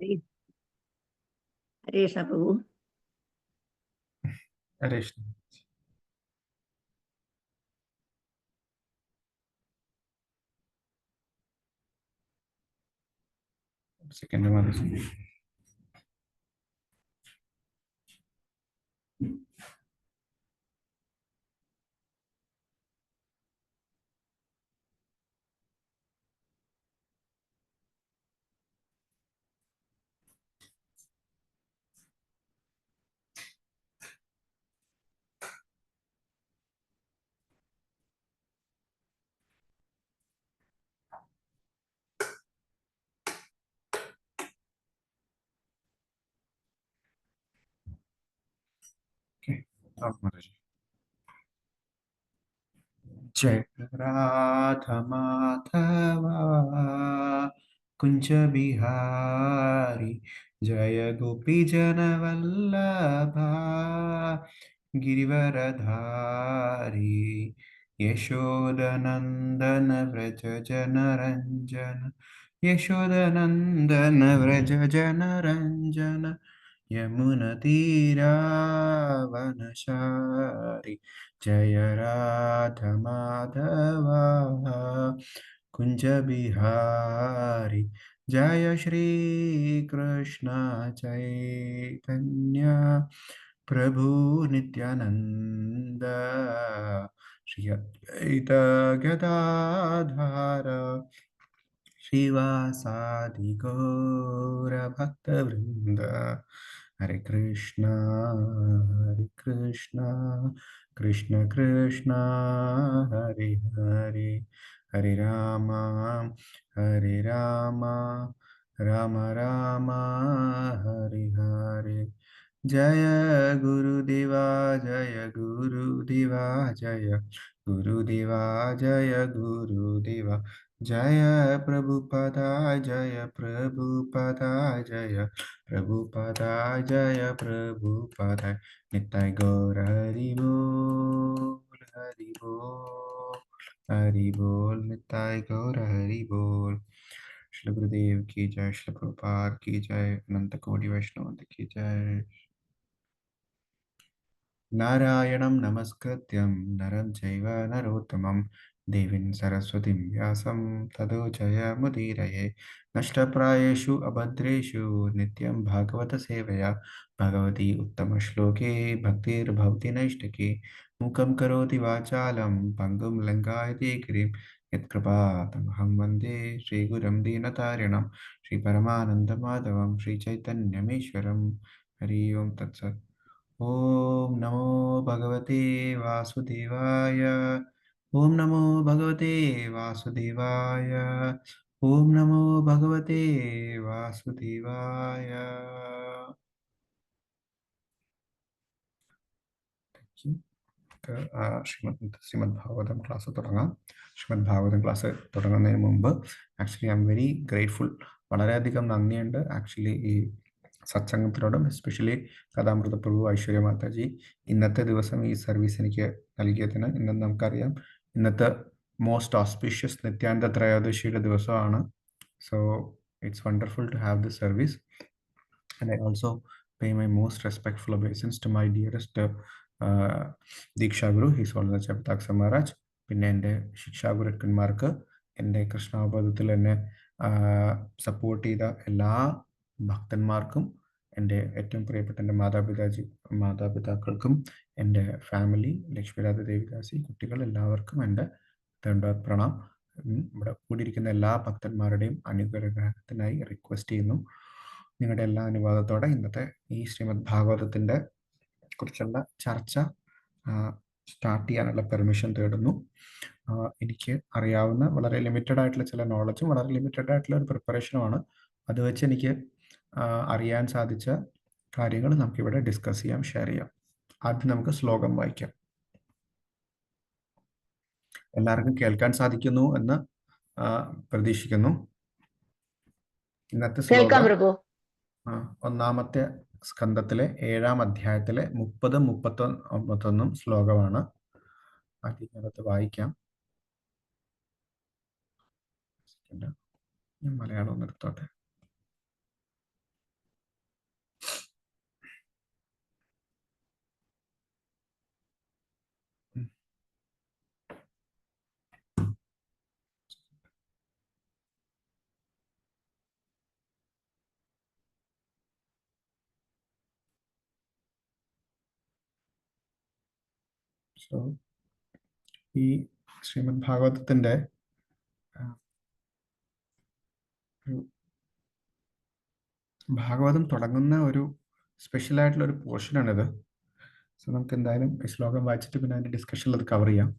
हरे हरे कृष्ण प्रभु। हरे Krishna. Second हमारे आप महाराज। जय राधा माधवा कुंज बिहारी, जय गोपी जन वल्लभा गिरिवरधारी, यशोदनंदन व्रज जन रंजन, यशोदनंदन व्रज जन रंजन, यमुनतीरावनचारि, जय राधा माधवा कुंज बिहारी, जय श्री कृष्ण चैतन्य प्रभु नित्यानंद, श्री अद्वैत गदाधर श्रीवासादि गौरभक्तवृन्द, हरे कृष्ण कृष्ण कृष्ण हरे हरे, हरे राम राम राम हरे हरे। जय गुरुदेवा, जय गुरुदेवा, जय गुरुदेवा, जय गुरुदेवा, जय प्रभुपदा, जय प्रभुपदा, जय प्रभुपदा, जय प्रभुपदा, निताय गौर हरि बोल, हरि बोल, हरि बोल, निताय गौर हरि बोल। श्री गुरुदेव की जय, श्री प्रभुपाद की जय, अनंत कोटि वैष्णव की जय। नारायणं नमस्कृत्यं नरं चैव नरोत्तमं, देवीं सरस्वतीं व्यासं ततो जयमुदीरये। नष्टप्रायेषु अभद्रेषु नित्यं भागवत सेवया, भगवती उत्तमश्लोके भक्तिर्भवति नैष्टिकी। मूकं करोति वाचालं पङ्गुं लङ्घयति गिरिं, यत्कृपातमहं वन्दे श्रीगुरुं दीनतारिणं, श्रीपरमानन्दमाधवं श्रीचैतन्यमीश्वरं। हरि ओं तत्सत्। ओम नमो भगवते वासुदेवाय, ओम नमो भगवते वासुदेवाय, ओम नमो भगवते वासुदेवाय। ശ്രീമദ് ഭാഗവതം ക്ലാസ് തുടങ്ങാം. ശ്രീമദ് ഭാഗവതം ക്ലാസ് തുടങ്ങുന്നതിന് മുമ്പ് actually I am very grateful, വളരെയധികം നന്ദിയുണ്ട് ആക്ച്വലി ഈ സത്സംഗത്തിനോടും, എസ്പെഷ്യലി കഥാമൃത പ്രഭു ഐശ്വര്യ മാതാജി ഇന്നത്തെ ദിവസം ഈ സർവീസ് എനിക്ക് നൽകിയതിന്. ഇന്ന് നമുക്കറിയാം ഇന്നത്തെ മോസ്റ്റ് ഓസ്പീഷ്യസ് നിത്യാനന്ദ ത്രയോദശിയുടെ ദിവസമാണ്. So it's wonderful to have this service. And I also pay my most respectful obeisance to my dearest Diksha Guru, His Holiness Jagtaksa Maharaj. പിന്നെ എൻ്റെ ശിക്ഷാഗുരുക്കന്മാർക്ക്, എൻ്റെ കൃഷ്ണാവബോധത്തിൽ എന്നെ സപ്പോർട്ട് ചെയ്ത എല്ലാ ഭക്തന്മാർക്കും, എൻ്റെ ഏറ്റവും പ്രിയപ്പെട്ട എൻ്റെ മാതാപിതാക്കൾക്കും, എൻ്റെ ഫാമിലി, ലക്ഷ്മിരാധ ദേവിദാസി, കുട്ടികൾ എല്ലാവർക്കും എൻ്റെ ദണ്ഡവത് പ്രണാം. ഇവിടെ കൂടിയിരിക്കുന്ന എല്ലാ ഭക്തന്മാരുടെയും അനുഗ്രഹത്തിനായി റിക്വസ്റ്റ് ചെയ്യുന്നു. നിങ്ങളുടെ എല്ലാ അനുവാദത്തോടെ ഇന്നത്തെ ഈ ശ്രീമദ് ഭാഗവതത്തിൻ്റെ കുറിച്ചുള്ള ചർച്ച സ്റ്റാർട്ട് ചെയ്യാനുള്ള പെർമിഷൻ തേടുന്നു. എനിക്ക് അറിയാവുന്ന വളരെ ലിമിറ്റഡ് ആയിട്ടുള്ള ചില നോളജും വളരെ ലിമിറ്റഡ് ആയിട്ടുള്ള ഒരു പ്രിപ്പറേഷനുമാണ്. അത് വെച്ച് എനിക്ക് അറിയാൻ സാധിച്ച കാര്യങ്ങൾ നമുക്കിവിടെ ഡിസ്കസ് ചെയ്യാം, ഷെയർ ചെയ്യാം. ആദ്യം നമുക്ക് ശ്ലോകം വായിക്കാം. എല്ലാവർക്കും കേൾക്കാൻ സാധിക്കുന്നു എന്ന് പ്രതീക്ഷിക്കുന്നു. ഇന്നത്തെ ശ്ലോകം ഒന്നാമത്തെ സ്കന്ധത്തിലെ 7-ാം അധ്യായത്തിലെ 30-31 ശ്ലോകമാണ്. അതിനകത്ത് വായിക്കാം. ഞാൻ മലയാളം ഒന്ന് എടുത്തോട്ടെ. സോ ഈ ശ്രീമദ് ഭാഗവതത്തിന്റെ ഭാഗവതം തുടങ്ങുന്ന ഒരു സ്പെഷ്യൽ ആയിട്ടുള്ള ഒരു പോർഷനാണിത്. സോ നമുക്ക് എന്തായാലും ഈ ശ്ലോകം വായിച്ചിട്ട് പിന്നെ അതിന്റെ ഡിസ്കഷനിൽ അത് കവർ ചെയ്യാം.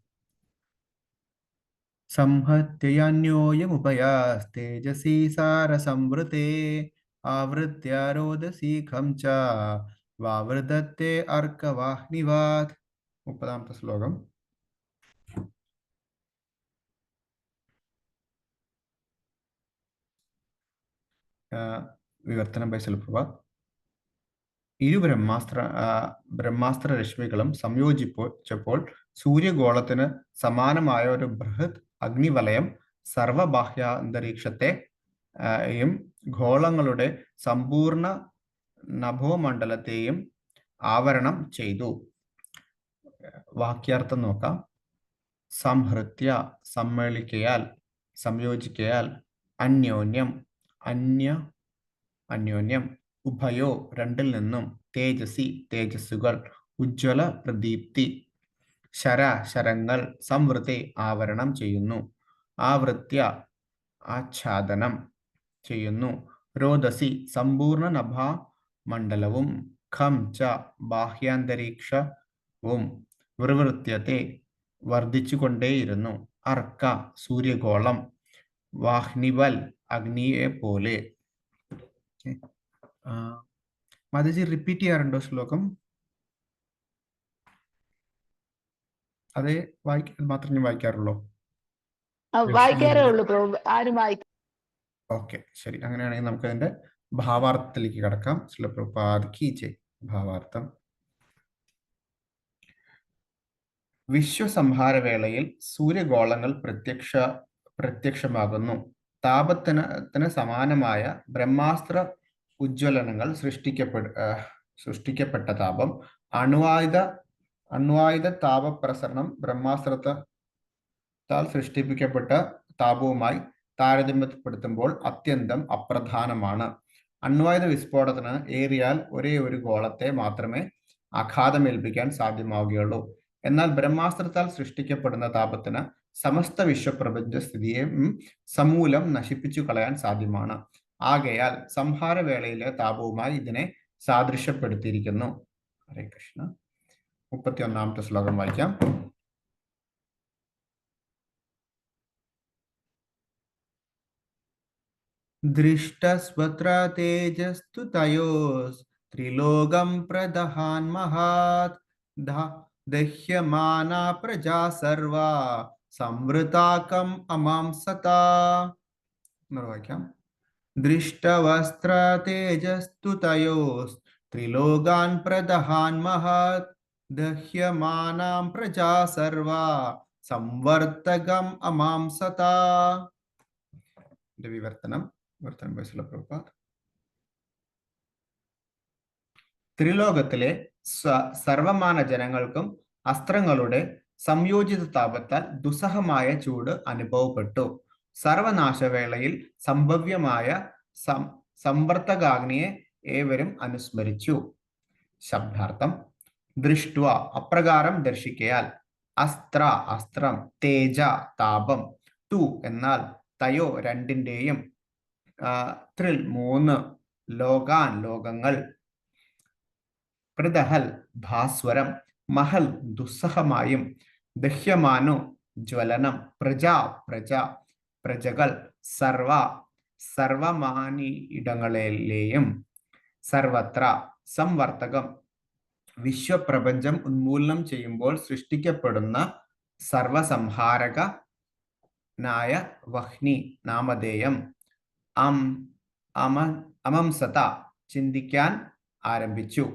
സംഹത്യന്യോയമുപയാസ്തേജസി സാരസംവൃതേ ആവൃത്യ രോദസി ഖം ച വാവൃതത്തെ അർക്കവാഹ്നിവാത്. 30ാമത്തെ ശ്ലോകം. വിവർത്തനം ബൈ ശിലപ്രഭാത്. ഇരു ബ്രഹ്മാസ്ത്ര രശ്മികളും സംയോജിച്ചപ്പോൾ സൂര്യഗോളത്തിന് സമാനമായ ഒരു ബൃഹത് അഗ്നിവലയം സർവബാഹ്യാന്തരീക്ഷത്തെയും ഗോളങ്ങളുടെ സമ്പൂർണ്ണ നഭോമണ്ഡലത്തെയും ആവരണം ചെയ്തു. വാക്യാർത്ഥം നോക്കാം. സംഹൃത്യ സമ്മേളിക്കയാൽ, സംയോജിക്കയാൽ, അന്യോന്യം അന്യോന്യം, ഉഭയോ രണ്ടിൽ നിന്നും, തേജസി തേജസ്സുകൾ, ഉജ്ജ്വല പ്രദീപ്തി, ശരങ്ങൾ, സംവൃത്തെ ആവരണം ചെയ്യുന്നു, ആവൃത്യ ആച്ഛാദനം ചെയ്യുന്നു, രോദസി സമ്പൂർണ്ണ നഭാമണ്ഡലവും, ഖം ച ബാഹ്യാന്തരീക്ഷവും, വിവൃത്യത്തെ വർദ്ധിച്ചുകൊണ്ടേയിരുന്നു, അർക്ക സൂര്യഗോളം, വാഹ്നിവൽ അഗ്നിയെ പോലെ. മാതാജി റിപ്പീറ്റ് ചെയ്യാറുണ്ടോ ശ്ലോകം? അതെ, മാത്രം ഞാൻ വായിക്കാറുള്ളൂ. വായിക്കാറേ ഉള്ളൂ, ആരും വായിക്കും. ഓക്കെ, ശരി. അങ്ങനെയാണെങ്കിൽ നമുക്ക് അതിന്റെ ഭാവാർത്ഥത്തിലേക്ക് കടക്കാം. ശിലപ്രഭുപാദ് കി ജയ്. ഭാവാർത്ഥം. വിശ്വസംഹാരവേളയിൽ സൂര്യഗോളങ്ങൾ പ്രത്യക്ഷമാകുന്നു. താപത്തിന് സമാനമായ ബ്രഹ്മാസ്ത്ര ഉജ്ജ്വലനങ്ങൾ സൃഷ്ടിക്കപ്പെട്ട താപം അണ്വായുധ താപപ്രസരണം ബ്രഹ്മാസ്ത്രത്താൽ സൃഷ്ടിപ്പിക്കപ്പെട്ട താപവുമായി താരതമ്യപ്പെടുത്തുമ്പോൾ അത്യന്തം അപ്രധാനമാണ്. അണ്വായുധ വിസ്ഫോടനത്തിന് ഏറിയാൽ ഒരേ ഒരു ഗോളത്തെ മാത്രമേ ആഘാതമേൽപ്പിക്കാൻ സാധ്യമാവുകയുള്ളൂ. എന്നാൽ ബ്രഹ്മാസ്ത്രത്താൽ സൃഷ്ടിക്കപ്പെടുന്ന താപത്തിന് സമസ്ത വിശ്വപ്രപഞ്ച സ്ഥിതിയെ സമൂലം നശിപ്പിച്ചു കളയാൻ സാധ്യമാണ്. ആകയാൽ സംഹാരവേളയിലെ താപവുമായി ഇതിനെ സാദൃശ്യപ്പെടുത്തിയിരിക്കുന്നു. ഹരേ കൃഷ്ണ. 31ാമത്തെ ശ്ലോകം വായിക്കാം. ദൃഷ്ടസ്വത്ര തേജസ്തു തയോസ് ത്രിലോകം പ്രദഹാൻ മഹാത് ദഹ്യമാനാ പ്രജാ സർവാ സംവൃതാകം അമാംസതാ. വായിക്കാം. ദൃഷ്ടവസ്ത്ര തേജസ്തു തയോസ് ത്രിലോകാൻ പ്രദഹാൻ മഹത് ദഹ്യമാനാം പ്രജാ സർവാ സംവർത്തകം അമാംസതാ. വിവർത്തനം ബൈ ശിലപ്രഭുപാദ്. ത്രിലോകത്തിലെ സർവമാന ജനങ്ങൾക്കും അസ്ത്രങ്ങളുടെ സംയോജിത താപത്താൽ ദുസ്സഹമായ ചൂട് അനുഭവപ്പെട്ടു. സർവനാശവേളയിൽ സംഭവ്യമായ സംവർത്തകാഗ്നിയെ ഏവരും അനുസ്മരിച്ചു. ശബ്ദാർത്ഥം. ദൃഷ്ട്വ അപ്രകാരം ദർശിക്കയാൽ, അസ്ത്രം തേജ താപം, തു എന്നാൽ തയോ രണ്ടിന്റെയും, ത്രിൽ മൂന്ന്, ലോകാൻ ലോകങ്ങൾ, പ്രദഹൽ ഭാസ്വരം, മഹൽ ദുസ്സഹമായും, ദഹ്യമാനു ജ്വലനം, പ്രജകൾ, സർവമാനിയിടങ്ങളിലെയും, സർവത്ര സംവർത്തകം വിശ്വപ്രപഞ്ചം ഉന്മൂലനം ചെയ്യുമ്പോൾ സൃഷ്ടിക്കപ്പെടുന്ന സർവസംഹാരകനായ വഹ്നി നാമധേയം, അമംസത ചിന്തിക്കാൻ ആരംഭിച്ചു.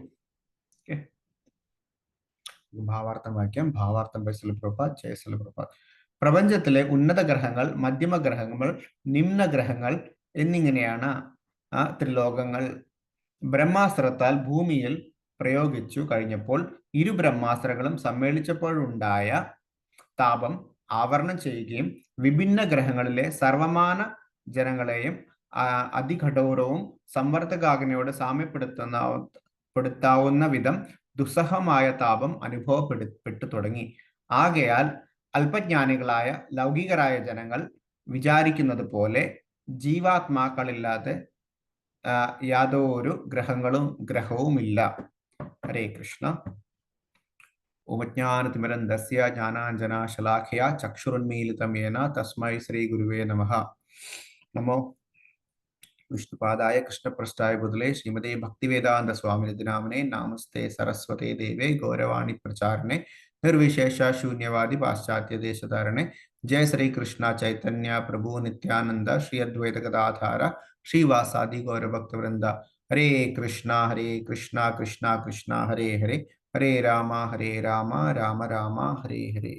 ഭാവാർത്ഥം വാക്യം. ഭാവാർത്ഥം ബൈ ശിലപ്രഭുപാദ്. ജയ ശിലപ്രഭുപാദ്. പ്രപഞ്ചത്തിലെ ഉന്നത ഗ്രഹങ്ങൾ, മധ്യമ ഗ്രഹങ്ങൾ, നിമ്ന ഗ്രഹങ്ങൾ എന്നിങ്ങനെയാണ് ത്രിലോകങ്ങൾ. ബ്രഹ്മാസ്ത്രത്താൽ ഭൂമിയിൽ പ്രയോഗിച്ചു കഴിഞ്ഞപ്പോൾ ഇരു ബ്രഹ്മാസ്ത്രങ്ങളും സമ്മേളിച്ചപ്പോഴുണ്ടായ താപം ആവരണം ചെയ്യുകയും വിഭിന്ന ഗ്രഹങ്ങളിലെ സർവമാന ജനങ്ങളെയും അതികഠോരവും സംവർത്തകാഗ്നിയോട് സാമ്യപ്പെടുത്താവുന്ന വിധം ദുസ്സഹമായ താപം അനുഭവപ്പെട്ടു തുടങ്ങി. ആകയാൽ അല്പജ്ഞാനികളായ ലൗകികരായ ജനങ്ങൾ വിചാരിക്കുന്നത് പോലെ ജീവാത്മാക്കളില്ലാതെ യാതൊരു ഗ്രഹവുമില്ല. ഹരേ കൃഷ്ണ. ഉപജ്ഞാനതിമിരന്ദസ്യ ജ്ഞാനാഞ്ജനാശലാഖയാ ചക്ഷുരുന്മീലിതം യേന തസ്മൈ ശ്രീ ഗുരുവേ നമഃ. നമോ വിഷ്ണുപാദായ കൃഷ്ണപ്രസ്ഥായ ബുധലേ ശ്രീമതേ ഭക്തിവേദാന്ത സ്വാമിനിധി നാമനേ. നമസ്തേ സരസ്വതേ ദേവേ ഗൗരവാണി പ്രചാരണേ നിർവിശേഷ ശൂന്യവാദി പാശ്ചാത്യ ദേശധാരണേ. जय श्री कृष्ण चैतन्य प्रभु नित्यानंद श्री अद्वैत गदाधार श्रीवासादि गौर भक्त वृंदा. हरे कृष्णा कृष्णा कृष्णा हरे हरे, हरे राम राम राम हरे हरे.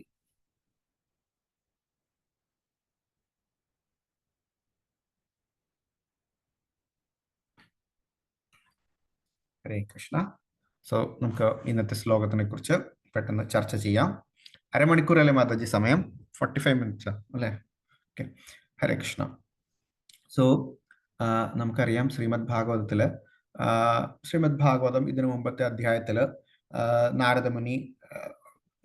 ഹരേ കൃഷ്ണ. സോ നമുക്ക് ഇന്നത്തെ ശ്ലോകത്തിനെ കുറിച്ച് പെട്ടെന്ന് ചർച്ച ചെയ്യാം. അരമണിക്കൂറല്ലേ മാതാജി സമയം? 45 മിനിറ്റ്സ് അല്ലേ? ഓക്കെ. ഹരേ കൃഷ്ണ. സോ നമുക്കറിയാം ശ്രീമദ് ഭാഗവതം ഇതിനു മുമ്പത്തെ അധ്യായത്തില്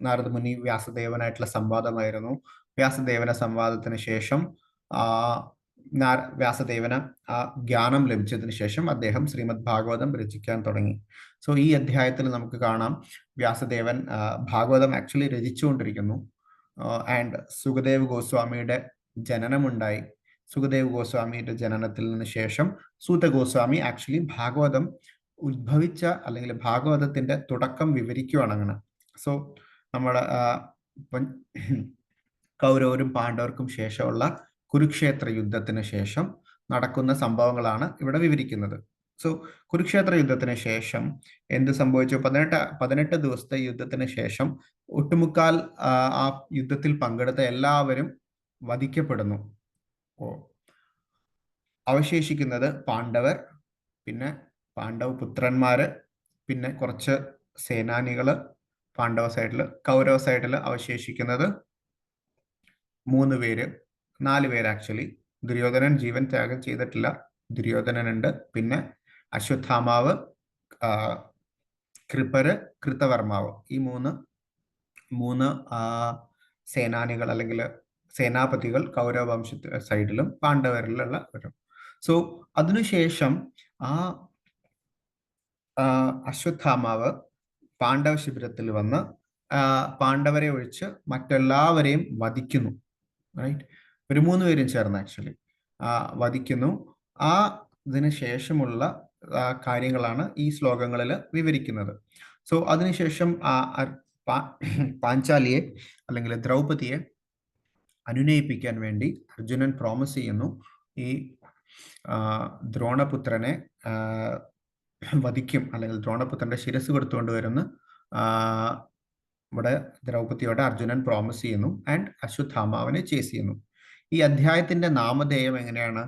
നാരദമുനി വ്യാസദേവനായിട്ടുള്ള സംവാദമായിരുന്നു. വ്യാസദേവന സംവാദത്തിന് ശേഷം വ്യാസദേവന് ആ ജ്ഞാനം ലഭിച്ചതിന് ശേഷം അദ്ദേഹം ശ്രീമദ് ഭാഗവതം രചിക്കാൻ തുടങ്ങി. സോ ഈ അധ്യായത്തിൽ നമുക്ക് കാണാം വ്യാസദേവൻ ഭാഗവതം ആക്ച്വലി രചിച്ചുകൊണ്ടിരിക്കുന്നു. ആൻഡ് സുഖദേവ് ഗോസ്വാമിയുടെ ജനനമുണ്ടായി. സുഖദേവ് ഗോസ്വാമിയുടെ ജനനത്തിൽ നിന്ന് ശേഷം സൂത ഗോസ്വാമി ആക്ച്വലി ഭാഗവതം ഉത്ഭവിച്ച അല്ലെങ്കിൽ ഭാഗവതത്തിന്റെ തുടക്കം വിവരിക്കുകയാണ് അങ്ങനെ. സോ നമ്മുടെ കൗരവരും പാണ്ഡവർക്കും ശേഷമുള്ള കുരുക്ഷേത്ര യുദ്ധത്തിന് ശേഷം നടക്കുന്ന സംഭവങ്ങളാണ് ഇവിടെ വിവരിക്കുന്നത്. സോ കുരുക്ഷേത്ര യുദ്ധത്തിന് ശേഷം എന്ത് സംഭവിച്ചു? 18 ദിവസത്തെ യുദ്ധത്തിന് ശേഷം ഒട്ടുമുക്കാൽ ആ യുദ്ധത്തിൽ പങ്കെടുത്ത എല്ലാവരും വധിക്കപ്പെടുന്നു. അവശേഷിക്കുന്നത് പാണ്ഡവർ, പിന്നെ പാണ്ഡവ പുത്രന്മാര്, പിന്നെ കുറച്ച് സേനാനികള് പാണ്ഡവ സൈഡില്. കൗരവ സൈഡില് അവശേഷിക്കുന്നത് 4 പേര് ആക്ച്വലി. ദുര്യോധനൻ ജീവൻ ത്യാഗം ചെയ്തിട്ടില്ല, ദുര്യോധനനുണ്ട്. പിന്നെ അശ്വത്ഥാമാവ്, കൃപര്, കൃതവർമാവ്. ഈ മൂന്ന് സേനാനികൾ അല്ലെങ്കിൽ സേനാപതികൾ കൗരവ വംശ സൈഡിലും പാണ്ഡവരിലുള്ള വരും. സോ അതിനുശേഷം അശ്വത്ഥാമാവ് പാണ്ഡവ ശിബിരത്തിൽ വന്ന് പാണ്ഡവരെ ഒഴിച്ച് മറ്റെല്ലാവരെയും വധിക്കുന്നു. റൈറ്റ്? ഒരു 3 പേരും ചേർന്ന് ആക്ച്വലി വധിക്കുന്നു. ഇതിന് ശേഷമുള്ള കാര്യങ്ങളാണ് ഈ ശ്ലോകങ്ങളിൽ വിവരിക്കുന്നത്. സോ അതിനുശേഷം പാഞ്ചാലിയെ അല്ലെങ്കിൽ ദ്രൗപദിയെ അനുനയിപ്പിക്കാൻ വേണ്ടി അർജുനൻ പ്രോമിസ് ചെയ്യുന്നു. ഈ ദ്രോണപുത്രനെ വധിക്കും അല്ലെങ്കിൽ ദ്രോണപുത്രന്റെ ശിരസ് കൊടുത്തുകൊണ്ട് വരുന്ന ഇവിടെ ദ്രൗപദിയോട് അർജുനൻ പ്രോമിസ് ചെയ്യുന്നു. ആൻഡ് അശ്വത്ഥാമാവിനെ ചേസ് ചെയ്യുന്നു. ഈ അധ്യായത്തിന്റെ നാമധേയം എങ്ങനെയാണ്?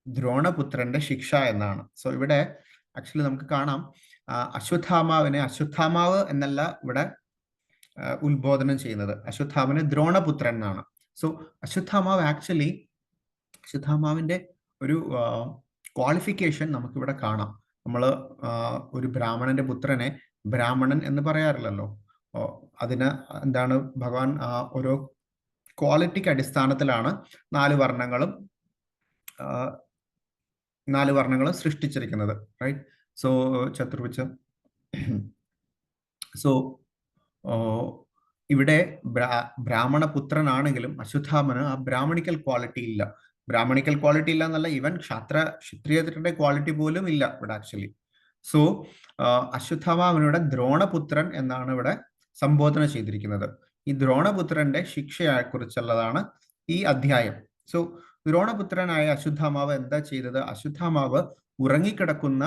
ദ്രോണപുത്രന്റെ ശിക്ഷ എന്നാണ്. സോ ഇവിടെ ആക്ച്വലി നമുക്ക് കാണാം അശ്വത്ഥാമാവ് എന്നല്ല ഇവിടെ ഉത്ബോധനം ചെയ്യുന്നത്. അശ്വത്ഥാമന് ദ്രോണപുത്രൻ എന്നാണ്. സോ അശ്വത്ഥാമാവിന്റെ ഒരു ക്വാളിഫിക്കേഷൻ നമുക്കിവിടെ കാണാം. നമ്മൾ ഒരു ബ്രാഹ്മണന്റെ പുത്രനെ ബ്രാഹ്മണൻ എന്ന് പറയാറില്ലല്ലോ. അതിന് എന്താണ് ഭഗവാൻ ഓരോ ക്വാളിറ്റിക്ക് അടിസ്ഥാനത്തിലാണ് 4 വർണ്ണങ്ങളും സൃഷ്ടിച്ചിരിക്കുന്നത്. റൈറ്റ്? സോ ചതുർഭുജ. സോ ഇവിടെ ബ്രാഹ്മണ പുത്രനാണെങ്കിലും അശ്വത്ഥാമന് ആ ബ്രാഹ്മണിക്കൽ ക്വാളിറ്റി ഇല്ല. ബ്രാഹ്മണിക്കൽ ക്വാളിറ്റി ഇല്ല എന്നല്ല, ഈവൻ ക്ഷത്രിയരുടെ ക്വാളിറ്റി പോലും ഇല്ല ഇവിടെ ആക്ച്വലി. സോ അശ്വത്ഥാമാവിനോട് ദ്രോണപുത്രൻ എന്നാണ് ഇവിടെ സംബോധന ചെയ്തിരിക്കുന്നത്. ഈ ദ്രോണപുത്രന്റെ ശിക്ഷയെ കുറിച്ചുള്ളതാണ് ഈ അധ്യായം. സോ ദ്രോണപുത്രനായ അശ്വത്ഥാമാവ് എന്താ ചെയ്തത്? അശ്വത്ഥാമാവ് ഉറങ്ങിക്കിടക്കുന്ന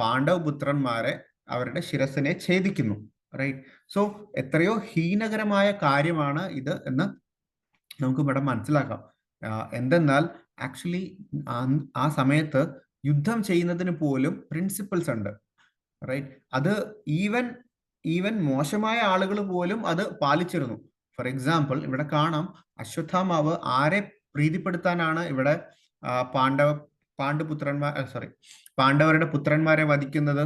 പാണ്ഡവപുത്രന്മാരെ അവരുടെ ശിരസിനെ ഛേദിക്കുന്നു. റൈറ്റ്? സോ എത്രയോ ഹീനകരമായ കാര്യമാണ് ഇത് എന്ന് നമുക്ക് ഇവിടെ മനസ്സിലാക്കാം. എന്തെന്നാൽ ആക്ച്വലി ആ സമയത്ത് യുദ്ധം ചെയ്യുന്നതിന് പോലും പ്രിൻസിപ്പിൾസ് ഉണ്ട്. റൈറ്റ്? അത് ഈവൻ മോശമായ ആളുകൾ പോലും അത് പാലിച്ചിരുന്നു. ഫോർ എക്സാമ്പിൾ ഇവിടെ കാണാം അശ്വത്ഥാമാവ് ആരെ പ്രീതിപ്പെടുത്താനാണ് ഇവിടെ പാണ്ഡവരുടെ പുത്രന്മാരെ വധിക്കുന്നത്?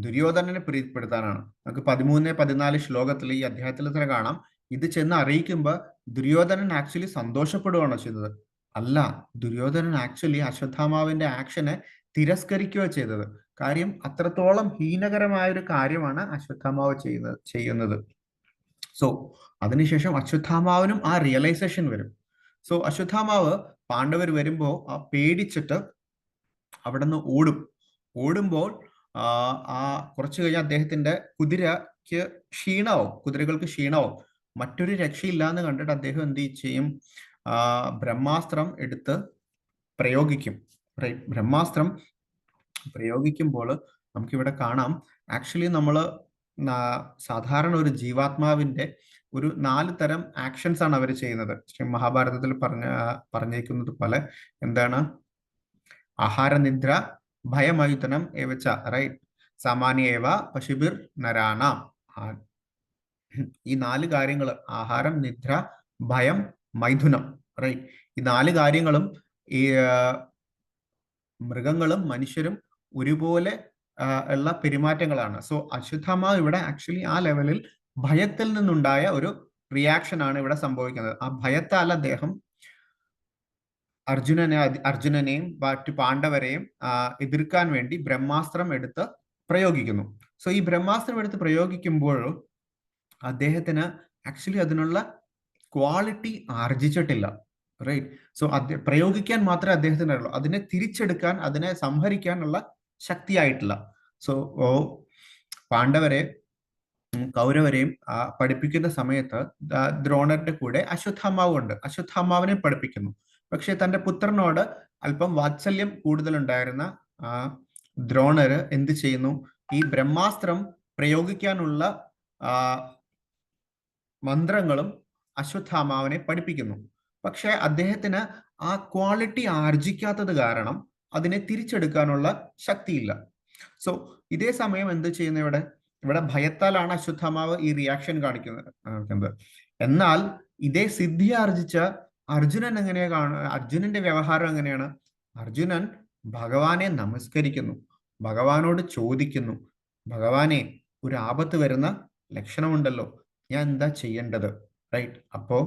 ദുര്യോധനനെ പ്രീതിപ്പെടുത്താനാണ്. നമുക്ക് 13-14 ശ്ലോകത്തിൽ ഈ അധ്യായത്തിൽ തന്നെ കാണാം. ഇത് ചെന്ന് അറിയിക്കുമ്പോൾ ദുര്യോധനൻ ആക്ച്വലി സന്തോഷപ്പെടുകയാണോ ചെയ്തത്? അല്ല, ദുര്യോധനൻ ആക്ച്വലി അശ്വത്ഥാമാവിന്റെ ആക്ഷനെ തിരസ്കരിക്കുകയോ ചെയ്തത്. കാര്യം അത്രത്തോളം ഹീനകരമായ ഒരു കാര്യമാണ് അശ്വത്ഥാമാവ് ചെയ്യുന്നത്. സോ അതിനുശേഷം അശ്വത്ഥാമാവിനും ആ റിയലൈസേഷൻ വരും. സോ അശ്വത്ഥാമാവ് പാണ്ഡവർ വരുമ്പോൾ ആ പേടിച്ചിട്ട് അവിടെ നിന്ന് ഓടുമ്പോൾ ആ കുറച്ചു കഴിഞ്ഞാൽ അദ്ദേഹത്തിന്റെ കുതിരകൾക്ക് ക്ഷീണവും മറ്റൊരു രക്ഷയില്ല എന്ന് കണ്ടിട്ട് അദ്ദേഹം എന്ത് ചെയ്യും? ബ്രഹ്മാസ്ത്രം എടുത്ത് പ്രയോഗിക്കും. റൈറ്റ്, ബ്രഹ്മാസ്ത്രം പ്രയോഗിക്കുമ്പോൾ നമുക്കിവിടെ കാണാം ആക്ച്വലി നമ്മൾ സാധാരണ ഒരു ജീവാത്മാവിന്റെ ഒരു 4 തരം ആക്ഷൻസ് ആണ് അവർ ചെയ്യുന്നത്. മഹാഭാരതത്തിൽ പറഞ്ഞേക്കുന്നത് പോലെ എന്താണ്? ആഹാര, നിദ്ര, ഭയമയുതനം ഏവച്ച, റൈറ്റ്, സാമാന്യേവ പശുബിർ നരാണാം. ഈ 4 കാര്യങ്ങൾ, ആഹാരം, നിദ്ര, ഭയം, മൈഥുനം, റൈറ്റ്, ഈ 4 കാര്യങ്ങളും ഈ മൃഗങ്ങളും മനുഷ്യരും ഒരുപോലെ ഉള്ള പെരുമാറ്റങ്ങളാണ്. സോ അശ്വത്ഥാമാവ് ഇവിടെ ആക്ച്വലി ആ ലെവലിൽ ഭയത്തിൽ നിന്നുണ്ടായ ഒരു റിയാക്ഷൻ ആണ് ഇവിടെ സംഭവിക്കുന്നത്. ആ ഭയത്താൽ അദ്ദേഹം അർജുനനെയും മറ്റു പാണ്ഡവരെയും എതിർക്കാൻ വേണ്ടി ബ്രഹ്മാസ്ത്രം എടുത്ത് പ്രയോഗിക്കുന്നു. സോ ഈ ബ്രഹ്മാസ്ത്രം എടുത്ത് പ്രയോഗിക്കുമ്പോൾ അദ്ദേഹത്തിന് ആക്ച്വലി അതിനുള്ള ക്വാളിറ്റി ആർജിച്ചിട്ടില്ല. റൈറ്റ്, സോ പ്രയോഗിക്കാൻ മാത്രമേ അദ്ദേഹത്തിന് ഉള്ളൂ, അതിനെ തിരിച്ചെടുക്കാൻ, അതിനെ സംഹരിക്കാനുള്ള ശക്തിയായിട്ടില്ല. സോ കൗരവരെയും പഠിപ്പിക്കുന്ന സമയത്ത് ദ്രോണരുടെ കൂടെ അശ്വത്ഥാമാവ് ഉണ്ട്. അശ്വത്ഥാമാവിനെ പഠിപ്പിക്കുന്നു. പക്ഷെ തന്റെ പുത്രനോട് അല്പം വാത്സല്യം കൂടുതലുണ്ടായിരുന്ന ദ്രോണര് എന്ത് ചെയ്യുന്നു? ഈ ബ്രഹ്മാസ്ത്രം പ്രയോഗിക്കാനുള്ള മന്ത്രങ്ങളും അശ്വത്ഥാമാവിനെ പഠിപ്പിക്കുന്നു. പക്ഷെ അദ്ദേഹത്തിന് ആ ക്വാളിറ്റി ആർജിക്കാത്തത് കാരണം അതിനെ തിരിച്ചെടുക്കാനുള്ള ശക്തിയില്ല. സോ ഇതേ സമയം എന്ത് ചെയ്യുന്നു? ഇവിടെ ഭയത്താലാണ് അശ്വത്ഥാമാവ് ഈ റിയാക്ഷൻ കാണിക്കുന്നത്. എന്നാൽ ഇതേ സിദ്ധി ആർജിച്ച അർജുനൻ അർജുനന്റെ വ്യവഹാരം എങ്ങനെയാണ്? അർജുനൻ ഭഗവാനെ നമസ്കരിക്കുന്നു, ഭഗവാനോട് ചോദിക്കുന്നു, ഭഗവാനെ, ഒരു ആപത്ത് വരുന്ന ലക്ഷണമുണ്ടല്ലോ, ഞാൻ എന്താ ചെയ്യേണ്ടത്? റൈറ്റ്, അപ്പോ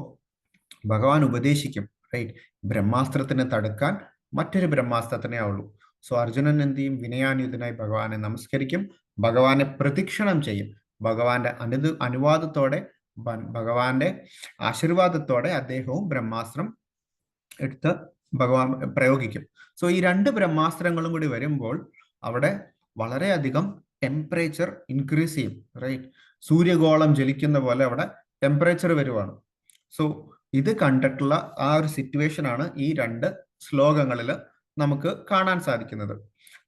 ഭഗവാൻ ഉപദേശിക്കും. റൈറ്റ്, ബ്രഹ്മാസ്ത്രത്തിനെ തടുക്കാൻ മറ്റൊരു ബ്രഹ്മാസ്ത്രത്തിനെ ആവുള്ളൂ. സോ അർജുനൻ എന്ത് ചെയ്യും? വിനയാന്വിതനായി ഭഗവാനെ നമസ്കരിക്കും, ഭഗവാനെ പ്രദക്ഷിണം ചെയ്യും. ഭഗവാന്റെ അനുവാദത്തോടെ, ഭഗവാന്റെ ആശീർവാദത്തോടെ അദ്ദേഹവും ബ്രഹ്മാസ്ത്രം എടുത്ത് ഭഗവാൻ പ്രയോഗിക്കും. സോ ഈ 2 ബ്രഹ്മാസ്ത്രങ്ങളും കൂടി വരുമ്പോൾ അവിടെ വളരെയധികം ടെമ്പറേച്ചർ ഇൻക്രീസ് ചെയ്യും. റൈറ്റ്, സൂര്യഗോളം ജ്വലിക്കുന്ന പോലെ അവിടെ ടെമ്പറേച്ചർ വരുവാണ്. സോ ഇത് കണ്ടിട്ടുള്ള ആ ഒരു സിറ്റുവേഷൻ ആണ് ഈ 2 ശ്ലോകങ്ങളിൽ നമുക്ക് കാണാൻ സാധിക്കുന്നത്.